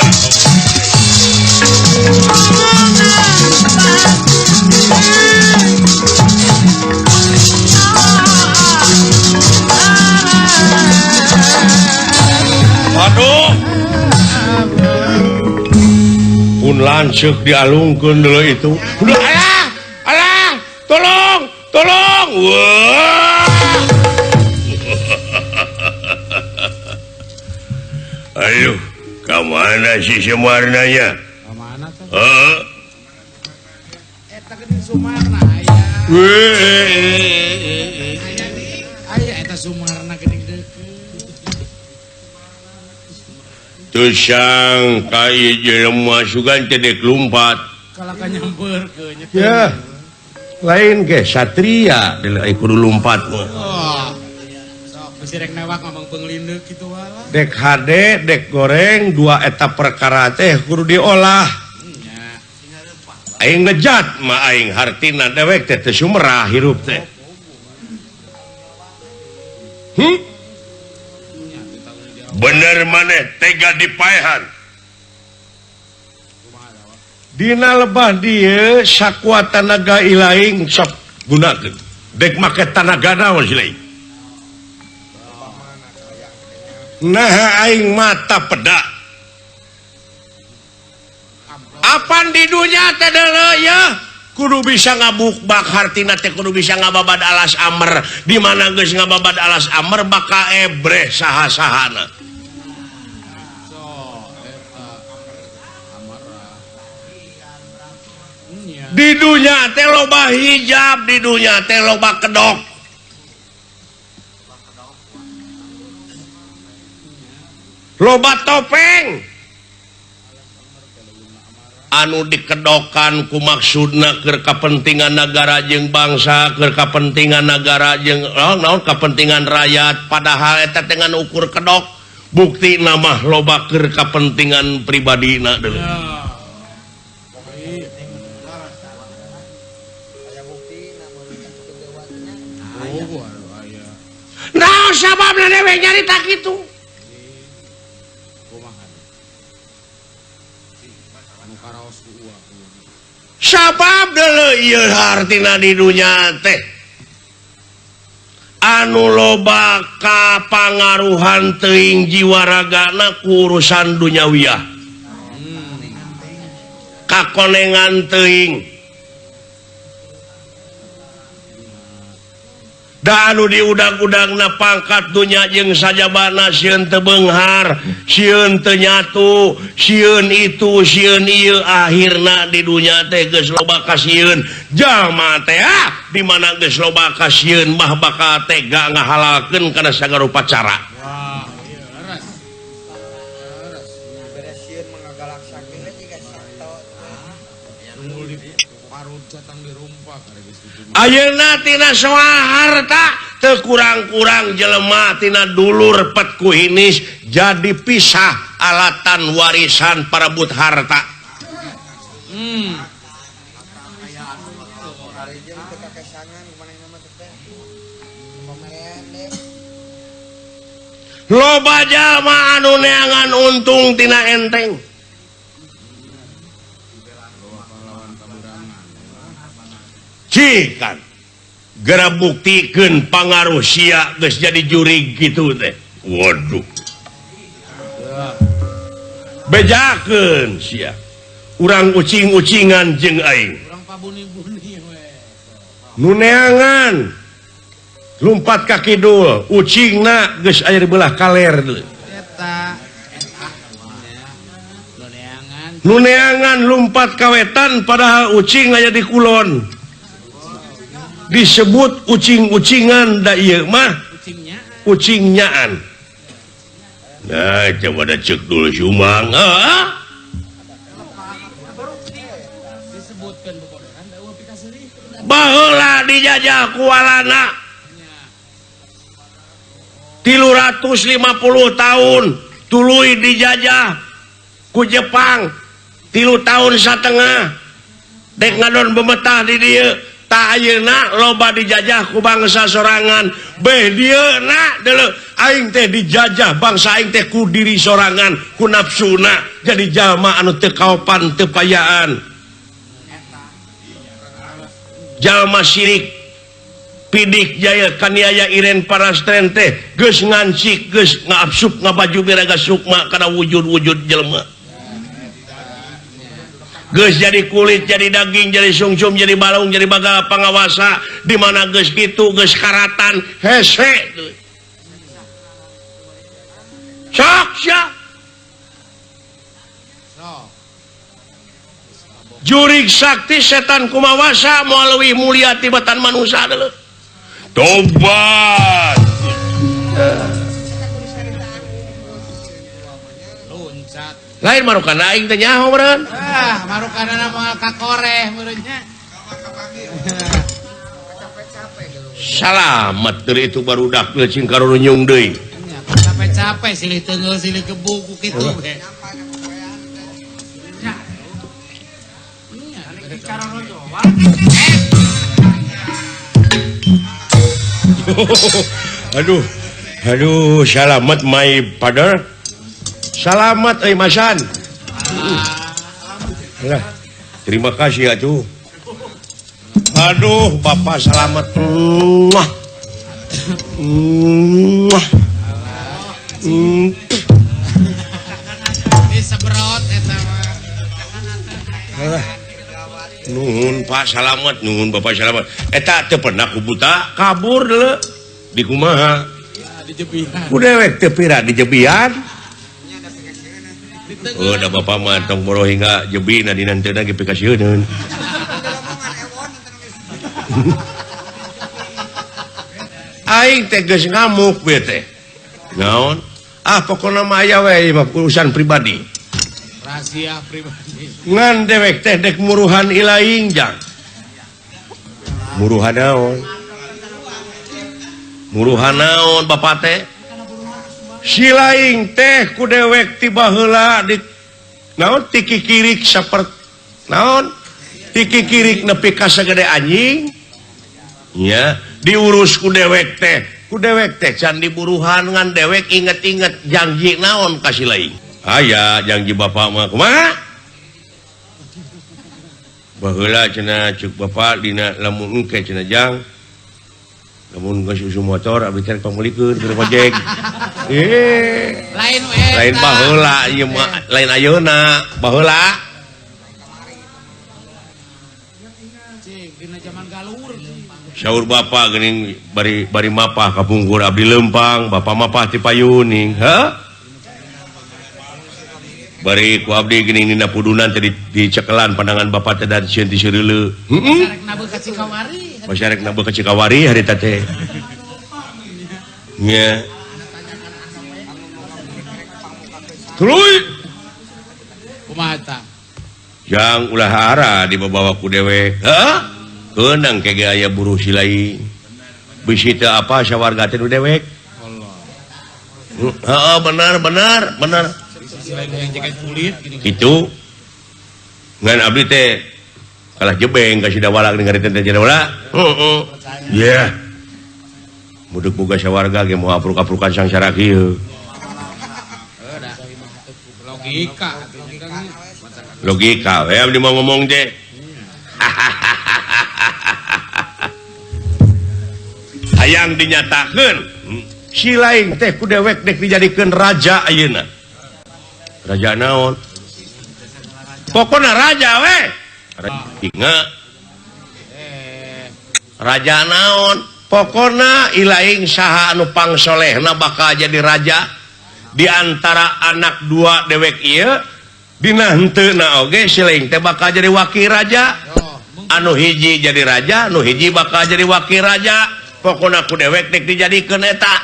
aduh pun lancek dialungkeun dulu itu udah alah tolong wah ayo kamana si Semarnanya Mana teh? heeh Eta geuning Sumarna aya. Aya eta Sumarna geuning deukeut. tusang kai jelema sugan teh dek lumpat Kalau ka nyampeurkeun nya. ya lain ge satria deui kudu lumpat mah Oh. Sok bisi rek newak ngomong penglindeu kitu wae. dek hade dek goreng dua eta perkara teh kudu diolah Nya. aing ngejat mah aing hartina dewek teh teu sumerah hirup teh bener maneh tega dipaehan dina lebah dia sakua tanaga ilaing sok gunakeun dek make tanaga naon si lain nah aing mata pedak apan di dunya teh deuleu ya kudu bisa ngabukbak hartina teh kudu bisa ngababad alas amer di mana geus ngababad alas amer bakal ebreh saha-sahana di dunia teh loba hijab di dunia teh loba kedok loba topeng anu dikedokan ku maksudna keur kepentingan negara jeung bangsa keur kepentingan negara jeung naon kepentingan rakyat padahal eta dengan ukur kedok bukti nama loba keur kepentingan pribadina deuleu nah sababna dewe nyarita kitu sabab deuleu ieu hartina di dunya teh anu loba kapangaruhan teuing jiwa ragana ku urusan duniawiyah kakonengan teuing da anu diudang-udangna pangkat dunya jeung sajabana sieun teu beunghar sieun teu nyatu sieun itu sieun ieu akhirna di dunya teh geus loba kasieun jalma teh di mana geus loba kasieun mah bakal tega ngahalalkeun kana sagarupa cara ayeuna tina saha harta teu kurang-kurang jelema tina dulur pet ku hinis jadi pisah alatan warisan parebut harta loba jalma anu neangan untung tina enteng cikan gara buktikeun pangaruh sia geus jadi jurig gitu teh waduh bejakeun sia urang ucing-ucingan jeung aing Urang pabuni-buni we. nu neangan lumpat ka kidul ucingna geus aya di belah kaler deui Eta. nu neangan lumpat ka wetan padahal ucing aya di kulon disebut ucing-ucingan da ieu mah Kucingnya. ucingnyaan nah coba da cek dulu sumang Disebutkan bekoderan da eueuh pika seurih. baheula dijajah ku walana 350 tahun tuluy dijajah ku Jepang 3 tahun satengah dek ngadon bemetah di dieu tak ayeuna loba dijajah ku bangsa sorangan beh dieuna deuleu aing teh dijajah bangsa aing teh ku diri sorangan ku nafsuna jadi jalma anu teu kaopan teu payaan jalma syirik pidik jaya kaniaya iren parastren teh geus ngancik geus ngabsuk ngabaju biraga sukma kana wujud-wujud jelema geus jadi kulit jadi daging jadi sungsum jadi balung jadi bagal pangawasa di mana geus kitu geus karatan hese sok sia jurig sakti setan kumawasa melalui mulia tibatan manusia deuleu tobat Loncat. lain marukana aing teh nyaho meureun Marukana moal kakoreh meureunnya. salamet deui itu barudak teu cing karunya nyung deui Nya capek-capek silih teungeul silih kebuku kitu we. Nya. Nya bicara lo doang. aduh Aduh, selamat my father. Selamat Masan. Alah, terima kasih atuh. Aduh, Bapak selamat. Muah. Muah. Disebrot eta mah. Alah. Nuhun Pak selamat, nuhun Bapak selamat. Eta teu pernah ku buta, kabur deuleu. Di kumaha? Di jebihan. Ku dewek teu pira di jebian. Oh, da Bapak mah tong boro hingga jebina dina teu ge pikasieun. Aing teh geus ngamuk we teh. Naon? Ah pokona mah aya we mah urusan pribadi. Rahasia pribadi. Ngan dewek teh dek muruhan ilaing jang. Muruhan naon? Muruhan naon Bapak teh? Silaing teh ku dewek tiba heula di naon tikikirik saperti naon tikikirik nepi ka sagede anjing. Ya, diurus ku dewek teh can diburuhan ngan dewek inget-inget janji naon ka silaing. Aya janji Bapak mah kumaha? Baheula cenah ceuk Bapak dina lamun engke cenah jang. Lamun geus susu motor abdi teh pamulikeun keur ojek. Lain we. Lain baheula ieu mah lain ayeuna, baheula. Cing, dina zaman galur. Saur Bapak geuning bari mapah ka Pungkur abdi lempang, Bapak mapah ti payuning. Heuh? Bari ku abdi geuning dina pudunan teh dicekelan pandangan Bapak teh dan sieun ti seureuleu. Sarek nabeul ka Cikawari. Masyarakat nabeul ka Cikawari harita teh. Nya. Tuluy. Kumaha eta? Jang ulah hara dibawa ku dewek. Heuh? Keunang kege aya buruh silaing. Bisi teu apa sawarga teh nu dewek. Heeh, benar. Selain yang jaket kulit gini. Itu ngan abdi teh kalah jebeng ka sidawala geuning ngareun teh jadawala. Heeh. Iya. Mudeg boga sawarga ge moal apruk-aprukan sangsara kieu. Logika we abdi mau ngomong teh. Hayang dinyatakeun silaing teh ku dewek dek dijadikeun raja ayeuna. Raja naon? Pokona raja we. Ingat. Raja naon? Pokona ilaing saha anu pangsolehna bakal jadi raja di antara anak dua dewek ieu dina heuteuna oge silaing teh bakal jadi wakil raja. Anu hiji jadi raja, anu hiji bakal jadi wakil raja. Pokona ku dewek dek dijadikeun eta.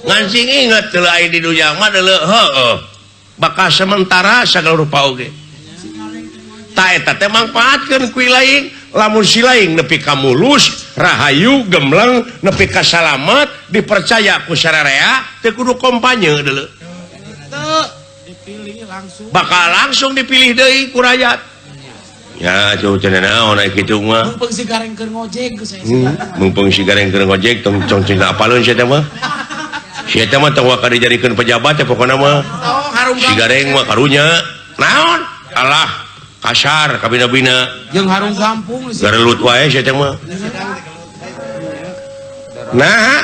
Ngan sing inget teu aya di dunya mah deuleu heueuh. Bakal sementara sagala rupa oge. Ta eta teh mangpaatkeun ku ilaing, lamun silaing nepi ka mulus, rahayu, gemleng, nepi ka salamet, dipercaya ku sararea, teu kudu kompanye deuleu. Teu dipilih langsung. Bakal langsung dipilih deui ku rakyat. Ya, cuy cenah naon aya kitu mah. Mumpung si gareng keur ngojek geus aya. Mumpung si gareng keur ngojek tong cenah apaleun sia teh mah. Sia teh mah tong waka dijadikeun pejabat teh pokona mah. Si gareng mah karunya naon? Alah kasar ka bina-bina. Jeung harum gampung sih. Garelut wae sia teh mah. Nah,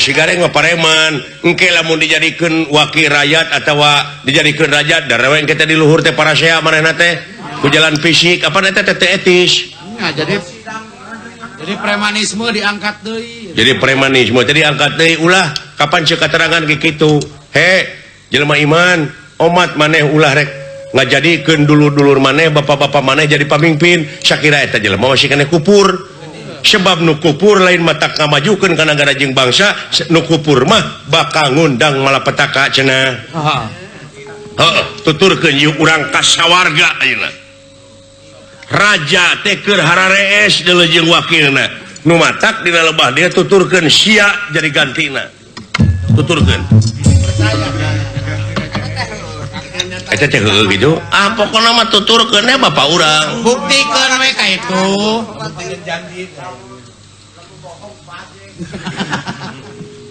si gareng mah pareman. Engke lamun dijadikeun wakil rakyat atawa dijadikeun raja darewe engke teh di luhur teh parasea manehna teh ku jalan fisik apa teh teh etis. Ya, jadi premanisme diangkat deui. Jadi premanisme teh diangkat deui ulah kapan ceuk katerangan ge kitu. He, jelema iman, umat maneh ulah rek ngajadikeun dulur-dulur maneh, bapak-bapak maneh jadi pamimpin. Sakira eta jelema masih keneh kupur. Sebab nu kupur lain mata ngamajukeun ka nagara jeung bangsa, nu kupur mah bakal ngundang malapetaka cenah. Heeh, tuturkeun ieu urang ka sawarga ayeuna. Raja teh keur hararees deuleu jeung wakilna. Nu matak dina lebah dia tuturkeun sia jadi gantina. Tuturkeun. Eta teh heueuh gitu. Ah pokona mah tuturkeun we bapak urang. Buktikeun we ka itu.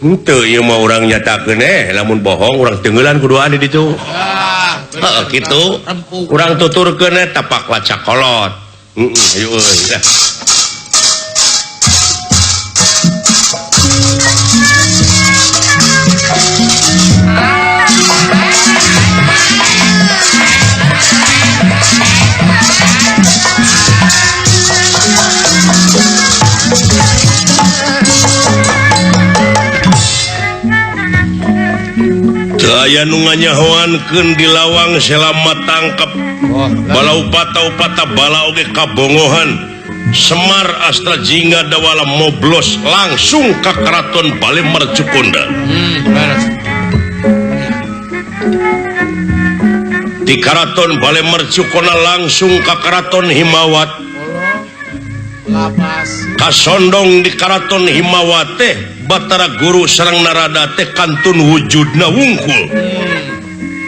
henteu ieu mah urang nyatakeun lamun bohong urang tenggelan kuduan di ditu. Heeh kitu. Urang tuturkeun tapak lacak kolot. Ayo euy dah. Aya nu nganyahoankeun di lawang selama tangkep balau pata bala oge kabongohan Semar Astra Jingga dawala moblos langsung ka Keraton Bale Mercukunda. Di Keraton Bale Mercukunda langsung ka Keraton Himawat. Kasondong di Keraton Himawat teh Batara Guru sareng Narada teh kantun wujudna wungkul.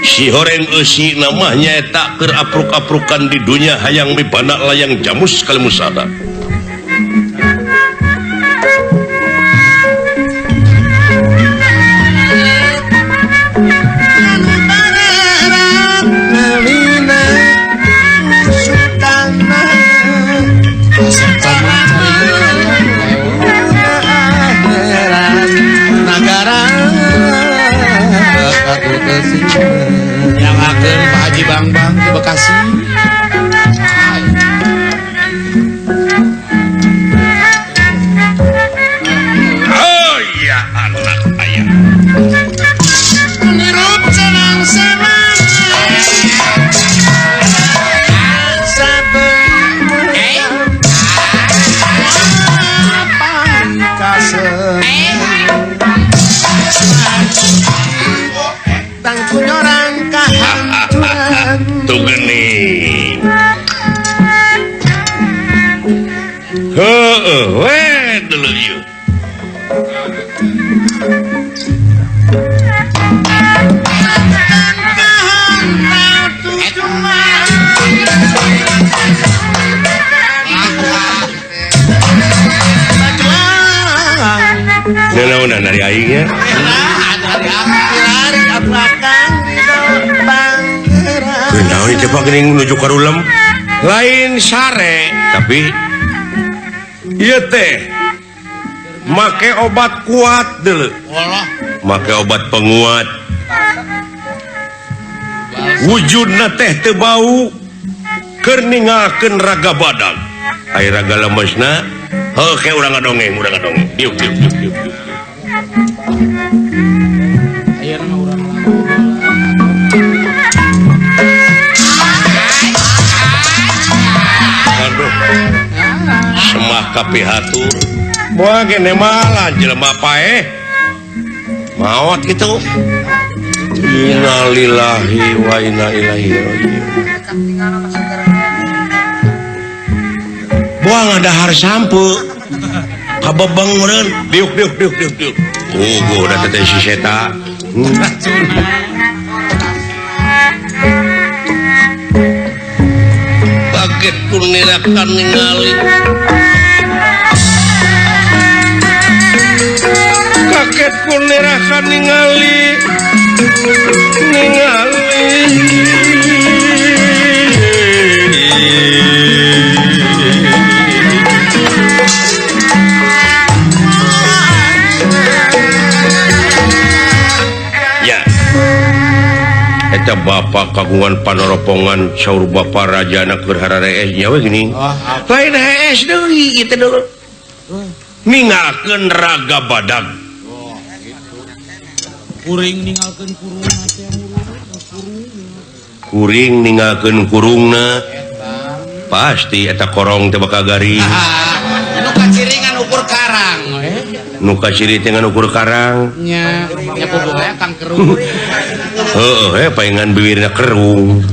Si horeng eusi namanya eta keur apruk-aprukan di dunia hayang mibana layang jamus kali musada. Yang akan Pak Haji Bang di Bekasi. Oh ya anak ayah. Menirup senang-senang. Tuh geni. Weh dulu yuk. Nanaonan dari aingnya. Kenapa ini cepat gini menuju karulem? Lain sare, tapi iya teh make obat kuat dulu. Make obat penguat. Wujudna teh teu bau keur ningalkeun raga badag. Ai raga lemesna heuh ke urang ngadongeng. Diuk. Ayeuna urang semah kapihatur moal gene malah jelema paeh maot gitu. Innalillahi wa inna ilaihi rajiun. Buang dahar sampu kabebeng meureun diuk. Udah teteh si seta. Baget kunirakan ningali kaget kunirakan ningali ya eta bapak kagungan panoropongan saur bapak rajana keur hararees nyawa gini lain hees deui kitu dulu ningalkeun raga badag kuring ninggalkeun kurungna teh kuring ningalkeun kurungna pasti eta korong teh bakal garing nu kaciringan ukur karang nu kaciri teh ngan ukur karang nya bobogoh kang kerung heuh paengan bibirna kerung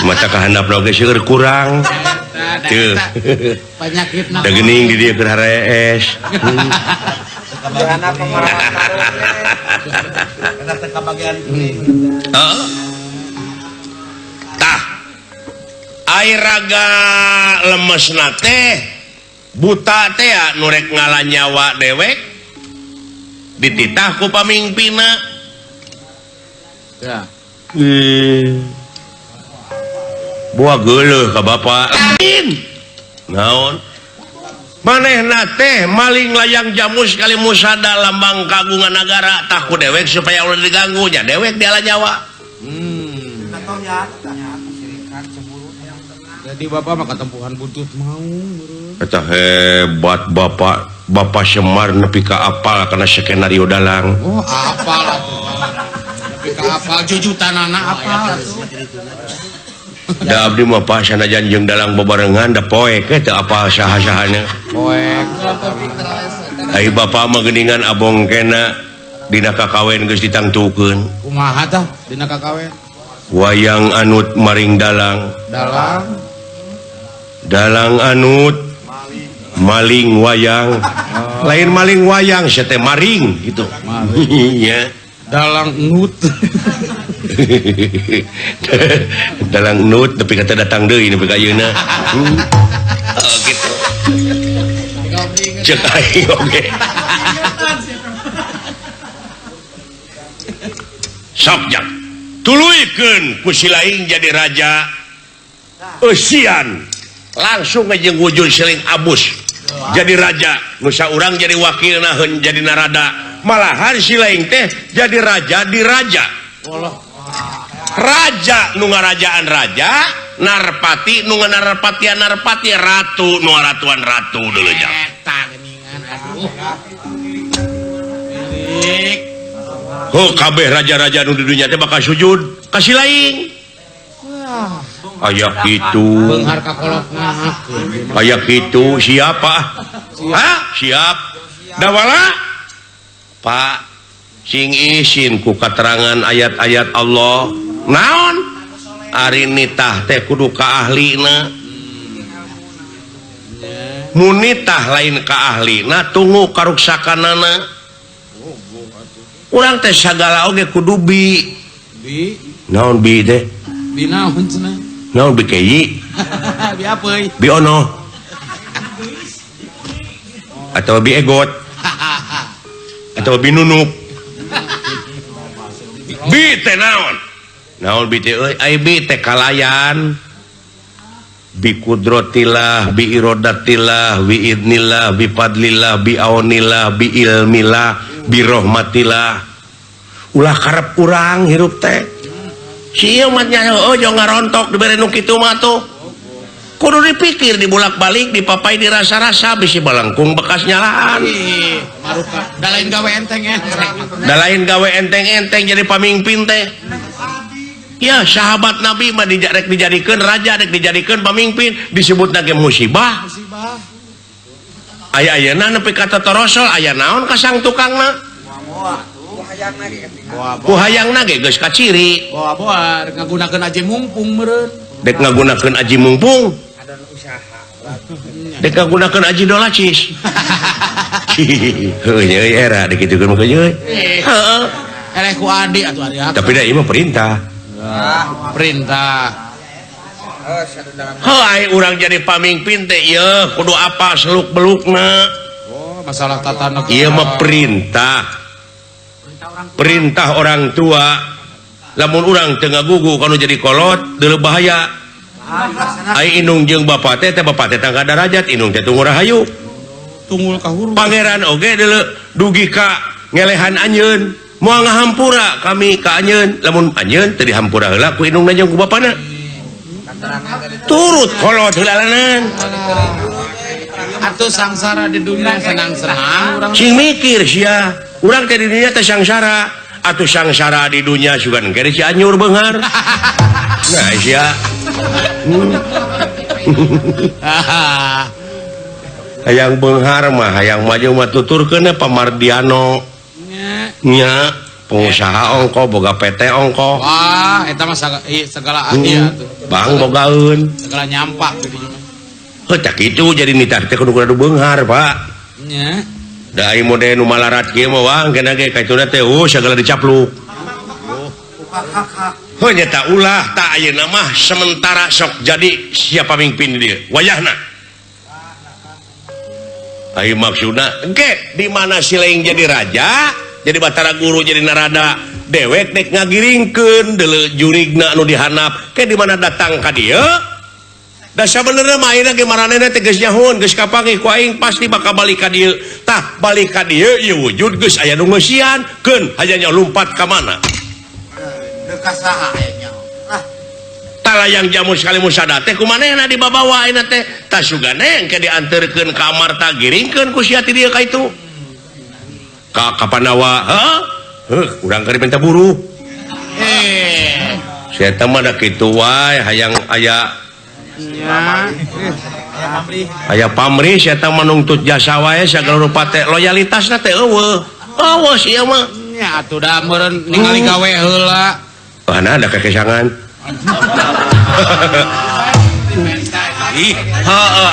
mata kahandapna oge seueur kurang teu penyakitna da geuning di dieu keur harees tah air raga lemesna teh buta teh nurek ngalah nyawa dewek dititah ku pamimpina Ya. buah geuleuh ka bapak naon manehna teh maling layang jamu sekali musada lambang kagungan negara tah ku dewek supaya ulah diganggu nya dewek dialah nyawa. Jadi bapak mah ketempuhan buntut mau. Eta hebat bapak Semar nepi ka apal kana skenario dalang. Oh apal atuh. Tapi ka apal jujutanana apal atuh. Da abdi mah pas sanajan jeung dalang bebarengan da poek teu apal saha-sahana. Poek. Ai bapak mah geuningan abong kena dina kakawen geus ditangtukeun. Kumaha tah dina kakawen? Wayang anut maring dalang. Dalang anut maling wayang. Lain maling wayang sia teh maring gitu. Iya. Dalang nut. Dalang nut tapi kata datang deui nepi ka ayeuna. Oh gitu. Cek aing oge. Sok jak. Tuluikeun ku si laing jadi raja. Eusian. Langsung ngejeng wujud siling abus jadi raja nusa urang jadi wakilna heun jadi narada malahan si laing teh jadi raja di raja raja nu ngarajaan raja narpati nu ngarapatian narpati ratu nu ratuan ratu deuleu nya Eta geuningan aduh. kabeh raja-raja nu di dunya teh bakal sujud ka si laing. Aya kitu. Beunghar ka kolotna. Aya kitu siapa? Siap. Dawala? Pak sing isin ku katerangan ayat-ayat Allah. Naon? Ari nitah teh kudu ka ahlina. Mun nitah lain ka ahlina tunggu karuksakanana. Urang teh sagala oge kudu bi. Bi Naon bi teh? naon cenah? Naon bi keyi? Bi apeuy? Bi ono atau bi egot atau bi nunuk bi teh naon bi teh euy ai bi teh kalayan bi kudratillah bi iradatillah bi idnillah bi fadlillah bi aunillah bi ilmillah bi rahmatillah ulah karep urang hirup teh si ieu mah nya ojo ngarontok dibere nu kitu mah tuh kudu dipikir dibulak-balik dipapai dirasa-rasa bisi balangkung bekas nyalaan Maruka da lain gawe enteng-enteng. da lain gawe enteng-enteng jadi pamimpin teh ya sahabat Nabi mah rek dijadikeun raja rek dijadikeun pamimpin disebut ge musibah aya-ayana nepi ka totorosol aya naon ka sang tukangna ku hayangna ge geus kaciri Boa-boa ngagunakeun aji mumpung meureun. dek ngagunakeun aji mumpung dek ngagunakeun aji dolacis heuh nya era dek kitu mah euy heeh Eleh ku adi atuh ari apa? tapi da ieu mah perintah Perintah. heuh urang jadi pamimpin teh ieu kudu apa seluk-belukna Oh, masalah tata negara. ieu mah perintah orang tua lamun urang teu ngagugu kanu jadi kolot deuleu bahaya ai inung jeung bapa teh bapa teh tangga darajat inung teh tunggu rahayu Tunggul kahuru. pangeran oge deuleu dugi ka ngelehan anjeun moal ngahampura kami ka anjeun lamun anjeun teu dihampura heula ku inungna jeung ku bapana turut kolot heulalanan Atuh sangsara di dunia senang-senang urang. sing mikir sia urang teh di dunia teh sangsara atuh sangsara di dunia sugan kere si anyur beunghar nah sia hayang beunghar mah hayang maju mah tuturkeun pamardiano nya pengusaha ongko boga PT ongko Wah, eta mah segala ahli atuh. bang bogaeun Segala nyampak gitu mah. heuh tak kitu jadi nitar teh kudu beunghar Pak Nya. da ai mode nu malarat kieu mah wang kena ge kaituna teh sagala dicapluk heuh nya tak ulah tak ayeuna mah sementara sok jadi siapa pamimpin di dieu wayahna ayo maksudna engke di mana si lain jadi raja jadi Batara Guru jadi narada dewek dek ngagiringkeun deuleu jurigna anu dihanap ke di mana datang ka dieu da sabenerna mah ayeuna ge maranehna teh geus nyahun geus kapanggih ku aing pasti bakal balik ka dieu tah balik ka dieu ieu wujud geus aya nu ngeusian keun hanya lompat ka mana Deuk saha aya nya. talayang jamu sekali musada teh kumanehna dibabawa ayeuna teh tah sugana engke dianterkeun ka amarta giringkeun ku sia ti dieu ka itu ka Kapanawa urang keur minta buru sia teh mah da kitu wae hayang aya aya pamrih sia teh manungtut jasa wae sagala rupa teh loyalitasna teh eueuh sia mah Nya atuh da meureun ningali gawe heula. mana ada kekesangan ih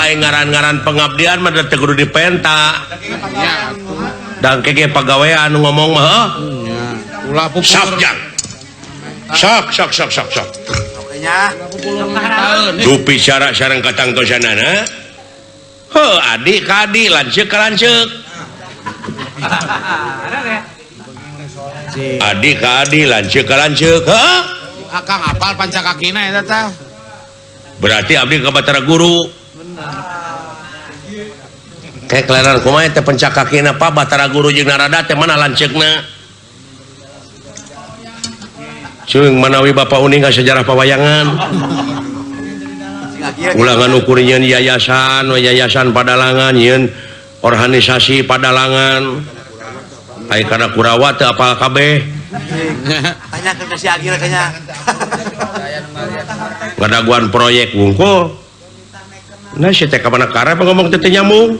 aing ngaran-ngaran pengabdian mah teh kudu dipenta Nya dan kege pagawean anu ngomong mah ulah pupur. sok jang sok Nya dupi cara sareng katangtosanana adik ka adik lanceuk ka lanceuk adik ka adik lanceuk ka lanceuk Akang apal pancakakina eta tah. berarti abdi ka Batara Guru kayak kelainan kumaha teh pencakakina apa Batara Guru jeung narada teh mana lanceukna ceuing manawi Bapak uning ka sejarah pawayangan ulangan ukur nyeun yayasan Padalangan nyeun organisasi Padalangan ai kana Kurawa teh apal kabeh Tanya ke si Agil kayaknya. ngadaguan proyek wungkul nah si teh kamana kara apa ngomong teh nyambung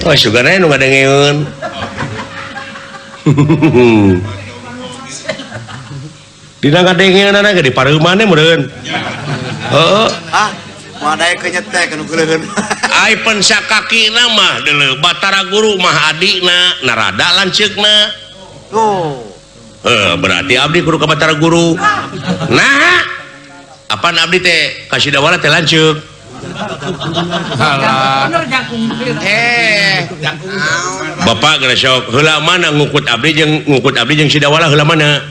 oh sugana nu ngadengeun dina ngadengeun ana ge di pareuman meureun heeh Ah, mau ada yang kenyete kan geuleun. ai pensakakina mah deuleu Batara Guru mah adikna narada lanceukna Tuh. berarti abdi kudu ka Batara Guru nah apaan abdi teh kasih dawala teh lanceuk Bapak geus sok heula mana ngukut abdi jeung si dawala heula mana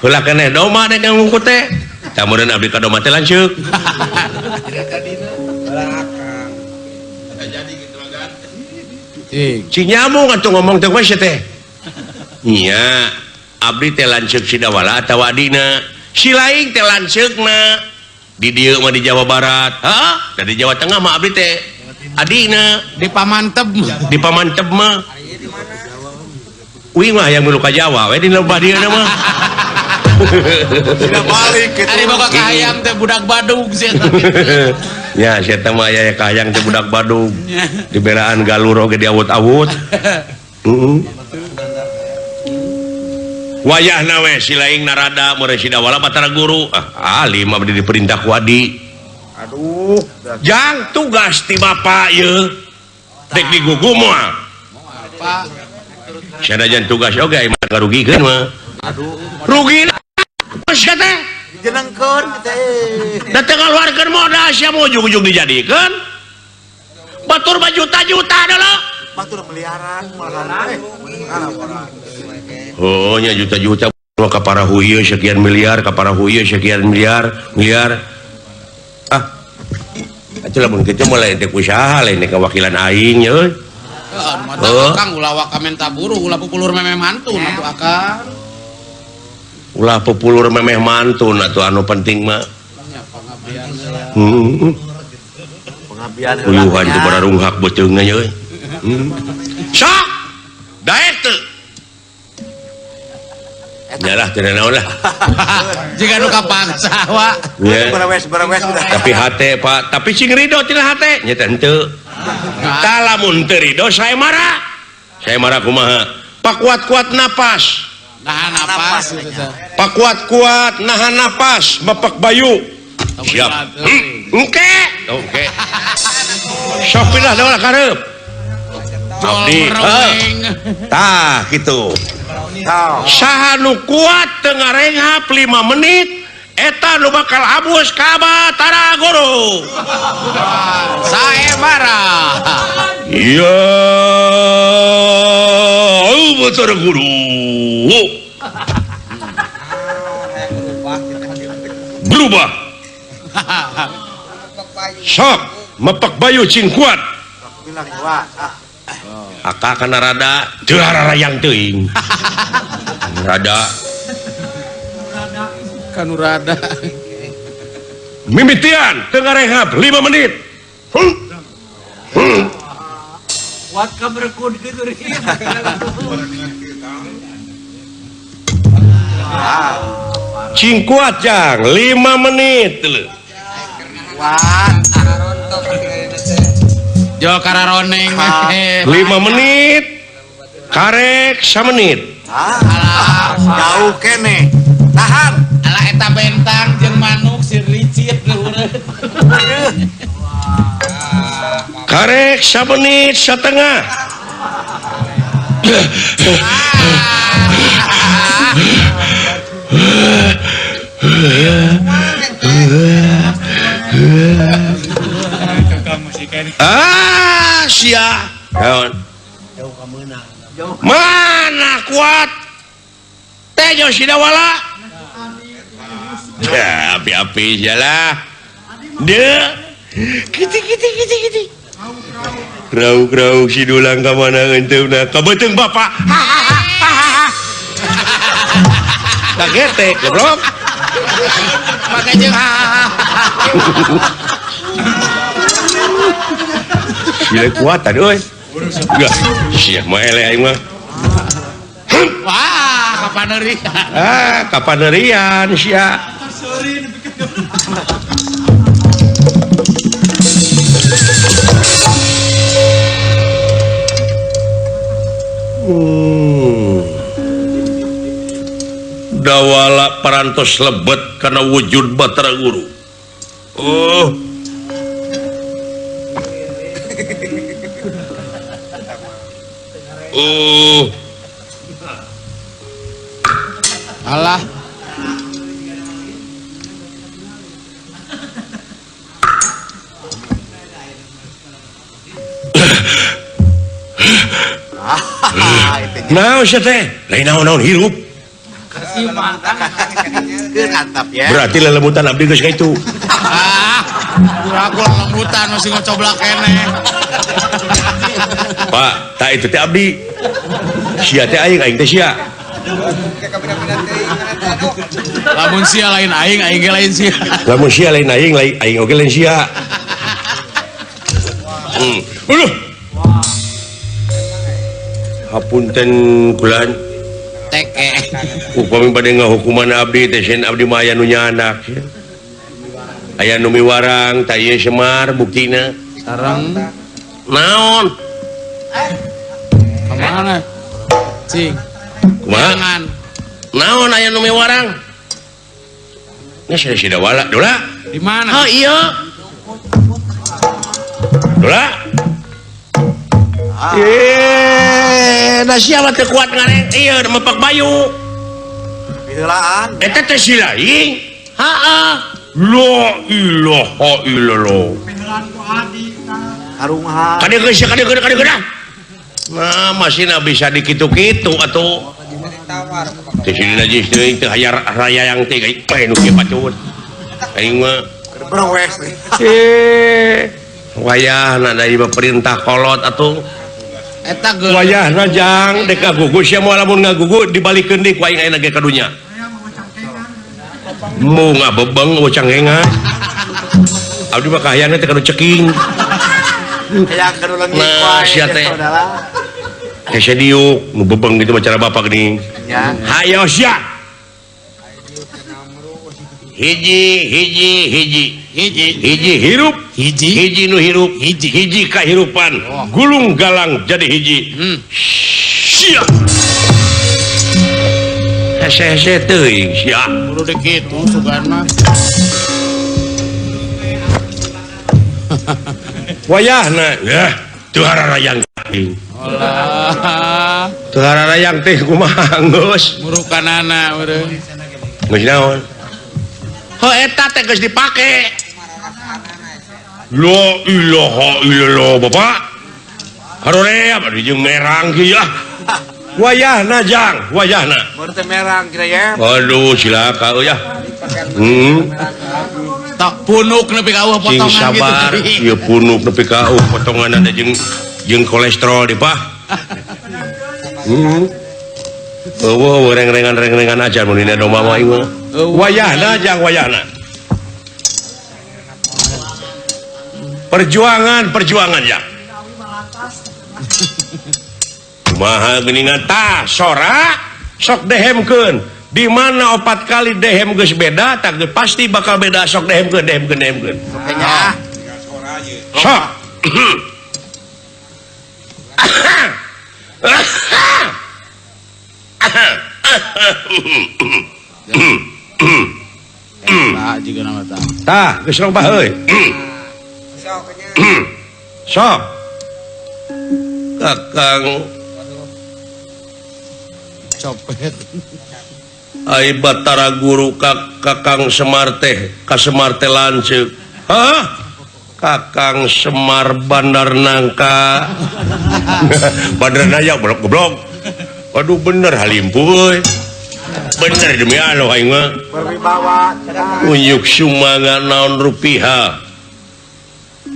heula keneh doma dek yang ngukut teh camureun abdi ka doma teh lanceuk si nyamung atuh ngomong teh sia teh nya abdi teh lanceuk si dawala atawa adina si laing teh lanceukna di dieu mah di Jawa Barat da di Jawa Tengah mah abdi teh adina Di Pamanteb. di Pamanteb mah uing mah yang milu ka Jawa we di lembah dieu mah Sudah balik gitu. Ari boga ka hayam teh budak Badung sia. nya sia teh mah aya kahayang teh budak Badung di beraan galuro ge diawut-awut wayahna we si laing narada mere si dawala Batara Guru alim abdi diperintah ku adi Aduh. jang tugas ti bapak ye dek digugu moal Pak, sanajan tugas oge ai mah garugikeun mah Aduh. rugi sia teh Jenengkeun teh. da teu ngaluarkeun modal sia mau ujug-ujug dijadikeun batur juta-juta adalah Batur miliaran malahan. oh nya juta-juta ka parahu ieu sekian miliar ka parahu ieu sekian miliar atuh lamun kitu mah lain teh usaha lain teh kawakilan aing nya euy Akang ulah waka menta buru, ulah pupulur memeh mantun atuh Akang. ulah populur memeh mantun atuh anu penting mah Nya pangabdian heula. Pengabdian uyuhan teu bararunghak beuteungna nya euy sok daek teu nyalah teu naon lah Jika nu kapaksa wa. nya Berawes udah. tapi hate Pak tapi cing ridho tina hate nya teh henteu tah lamun teu ridho saya marah kumaha pakuat-kuat napas Nahan napas gitu teh. pakuat-kuat nahan napas Bapak Bayu siap engke oke sok pindah dawala kareup abdi tah kitu Tau. saha nu kuat teu ngarenghap 5 menit eta nu bakal abus ka Batara Guru. Saebara. Iya, Batara Guru. Berubah. Sok, mepak bayu cing kuat. bilang kuat. Aka kana rada teu hararayang teuing. Rada Kanurada. mimitian teu ngarehab 5 menit. Kuat ka berkun kitu ri. Cing kuat jang 5 menit teu. Kuat. Jo kararoneng. 5 menit karek 1 menit. Jauh kene. Tahan. Alah eta bentang jeung manuk si ricit urang. Karek 1 menit setengah. Sia kawan. Mana kuat Tejo Sidawala ya api-api jalah dia kiti Krau si dulang ka mana enteuna ka beuteung bapak kagetek goblok Make jeung sila kuatan euy enggak sia mah ele aing mah wah kapaneuri. kapanerian sia dawala parantos lebet karena wujud Batara Guru. Oh Alah. naon sia teh lain naon hirup Keun antap ya. berarti lelemutan abdi geus kitu Aku lembutan masih ngocoblak kene. Pak tak itu teh abdi sia teh aing teh sia Lamun sia lain aing ge lain sia. lamun sia lain aing oge lain sia Aduh hapunten kulan Teke. upami bade ngahukuman abdi teh sen abdi mah aya nu nyanak aya nu miwarang tah ieu Semar buktina Sareng naon kemana? Cing. kumaha Jangan. naon aya nu miwarang geus Sidawala dola Di mana? oh iya dola da siapa teu kuat ngareng ieu mepak bayu Biheulaan. eta teh si laing heeh la ilaha illallah Harungan. kadeu nah masih bisa dikitu-kitu atuh teh sini najis teuing teu aya raya yang teh nu kieu pacut aing mah Berwes. wayahna da ieu perintah kolot atuh Eta geus. wayahna jang dek ngagugu sia moal lamun ngagugu dibalikeun deui ku aing ayeuna ge kadunya mu ngabebeng wocang henga abdi mah kahayangna teh kanu ceking Kayak kedulang Nah, sia teh. saudara. sia diuk nu bebeng gitu cara bapak geuning Ya. hayo sia hiji hirup hiji nu hirup hiji kahirupan gulung galang jadi hiji sia hese teuing sia Kudu dikitu sugan mah. wayahna ya teu hararayang teuing Olah. teu hararayang teh kumaha geus Murukanana urang. geus naon eta teh geus dipake. La ilaha illallah Bapak. Harorea bari jeung merang kieu ah. Wayahna jang, wayahna. Baru teh merang kira ya. Waduh silaka euy ya. Tak punuk nepi ka eueuh Cing potongan sabar, gitu. ieu punuk nepi ka potongan ada jeung kolesterol di Pak. Eueuh reng-rengan aja mun dina domba mah ieu. Wayahna jang wayahna. Perjuangan ya. Kumaha geuningan tah sora sok dehemkeun. Di mana 4 kali dehem geus beda tak pasti bakal beda sok dehemkeun. Kayaknya. Sok. Tah juga nama tah. Tah geus robah euy. Sok. Kakang Copet. ai Batara Guru Kakang Semar teh ka Semar teh lanceuk. Hah? Kakang Semar Bandar Nangka. Bandar Naya goblok. Waduh bener halimpu euy. Bener demi Allah aing mah. Berwibawa. Unyuk sumanga naon rupiah.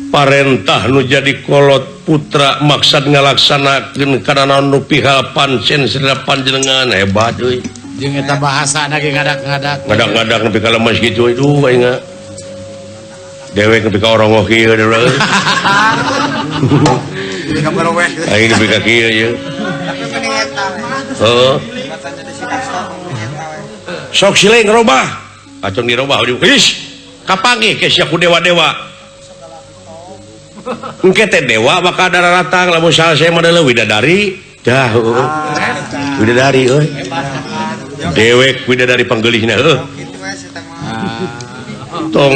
Parentah nu jadi kolot putra maksud ngalaksanakeun kana naon rupiah pancen sadaya panjenengan hebat euy. Jeung eta bahasana ge ngadak-ngadak. Ngadak-ngadak nepi ka lemes kitu itu aing mah. Dewek nepi ka orongoh kieu deuleu. Jadi kabar wes. Aing nepi ka kieu ye. Heeh. Sok siling robah. Acung dirobah di geus. Kapanggih ke sia ku dewa-dewa. Engke teh dewa bakal dararatang lamun salese mah deuleu widadari. Dah heueuh. Widadari euy. Dewek widadari panggeulihna heuh. Tong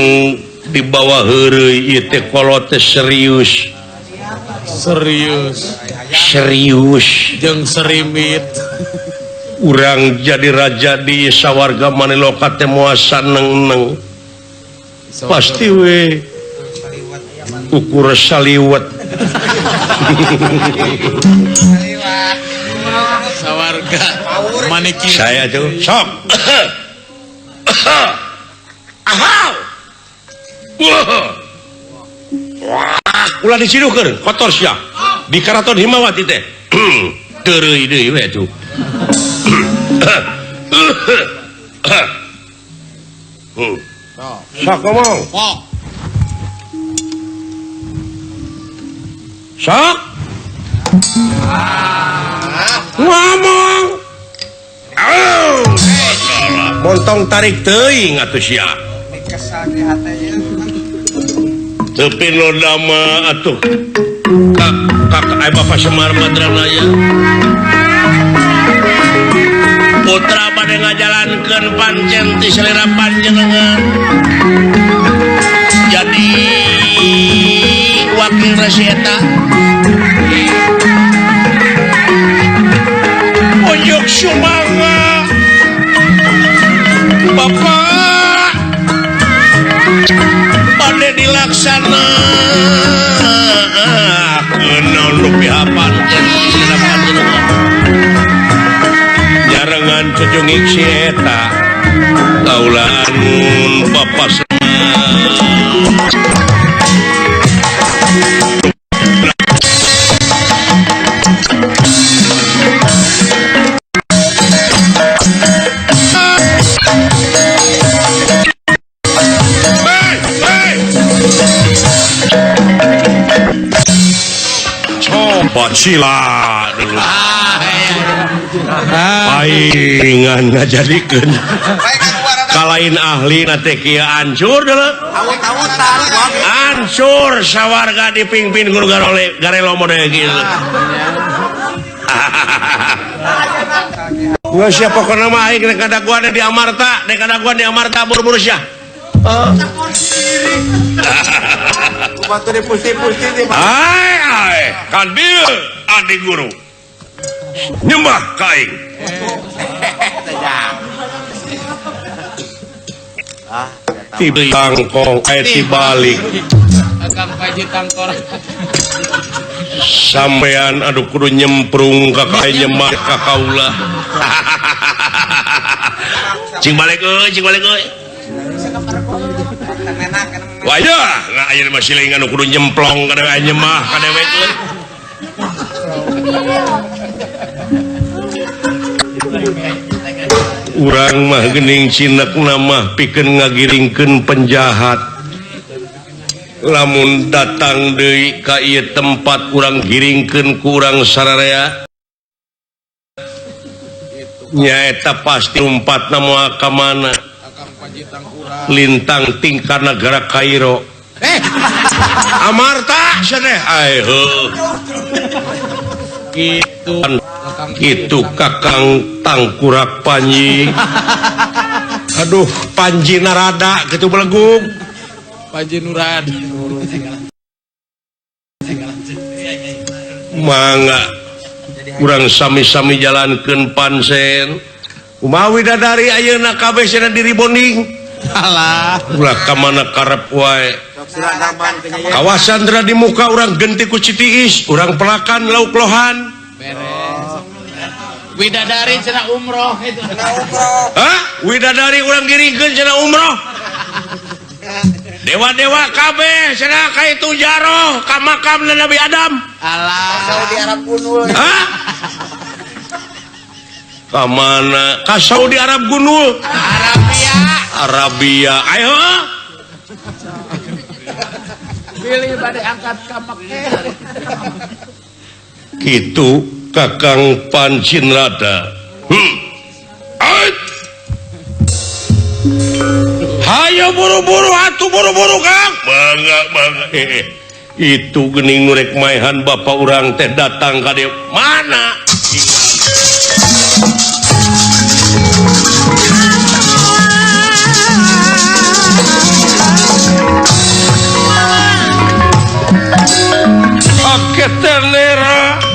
dibawa heureuy ieu teh kolot teh serius. Serius. Jeung serimit. Urang jadi raja di sawarga Maniloka teh moal saneng-neng. Pasti we ukur saliwet. Sawarga maniki. Saya tuh sok. Ahau. Ulah dicidukeun kotor sia. Di Karaton Himawati teh. Teureui deui we atuh. Sok ngomong. Pok. Sok. Ngomong. Montong tarik teuing atuh sia. Tepi lodama atuh. Kakak Bapak Semar Madranaya. Putra pada ngajalankeun pancen ti selera panjenengan. Jadi wakil resi eta. Ojok sumanga. Bapak pada dilaksana kenal rupiah pancen ti selera panjenengan. Jarangan cucung iksi eta kaulanun Bapak Semar. Coba sila dulu. Paingan ngajadikeun kalain ahli na teh kieu hancur deuleu. Awut-awutan. Hancur sawarga dipingpin guru garelo model kieu. Geus sia pokona mah aing rek kadaguan di Amarta, rek kadaguan di Amarta buru-buru sia. Batu dipusti-pusti di mana? Ai, kan dieu adi guru. Nyembah ka aing. Ah, tangkong balik Kang Paji Tangkor. sampean aduh kudu nyemprung kakak nyemak kakaula cing balik euy wah ya nah aya masih lain anu kudu nyemplong ka dewe nyemah ka dewe euy urang mah geuning cinekna mah pikeun ngagiringkeun penjahat lamun datang deui ka ieu tempat urang giringkeun ku urang sararea nyaeta pasti umpatna moal ka mana Kang Paji Tangkura. lintang tingkah negara Kairo Amarta cenah heuh Gitu. kitu Kakang Tangkurak Panji aduh Panji narada kitu belegug Paji Nurad. mangga urang sami-sami jalankeun pansen kumaha widadari ayeuna kabeh cenah diri bonding Alah. ulah ka mana karep wae Sok sila naman kanya ya. kawasan tera di muka urang genti ku Citiis urang pelakan lauk lohan Beres. Widadari cenah umroh itu. hah widadari urang giringkeun cenah umroh dewa-dewa kabeh cenah ka itu jaroh ka makam Nabi Adam Alah. Saudi Arab Gunul. hah ka mana ka Saudi Arab Gunul Arabia ayo Pilih bade angkat ka Mekkah. kitu Kakang Pancinrada ait hayo buru-buru atuh buru-buru Kang bangga itu geuning nurek maehan bapak urang teh datang ka dieu mana Oke tenera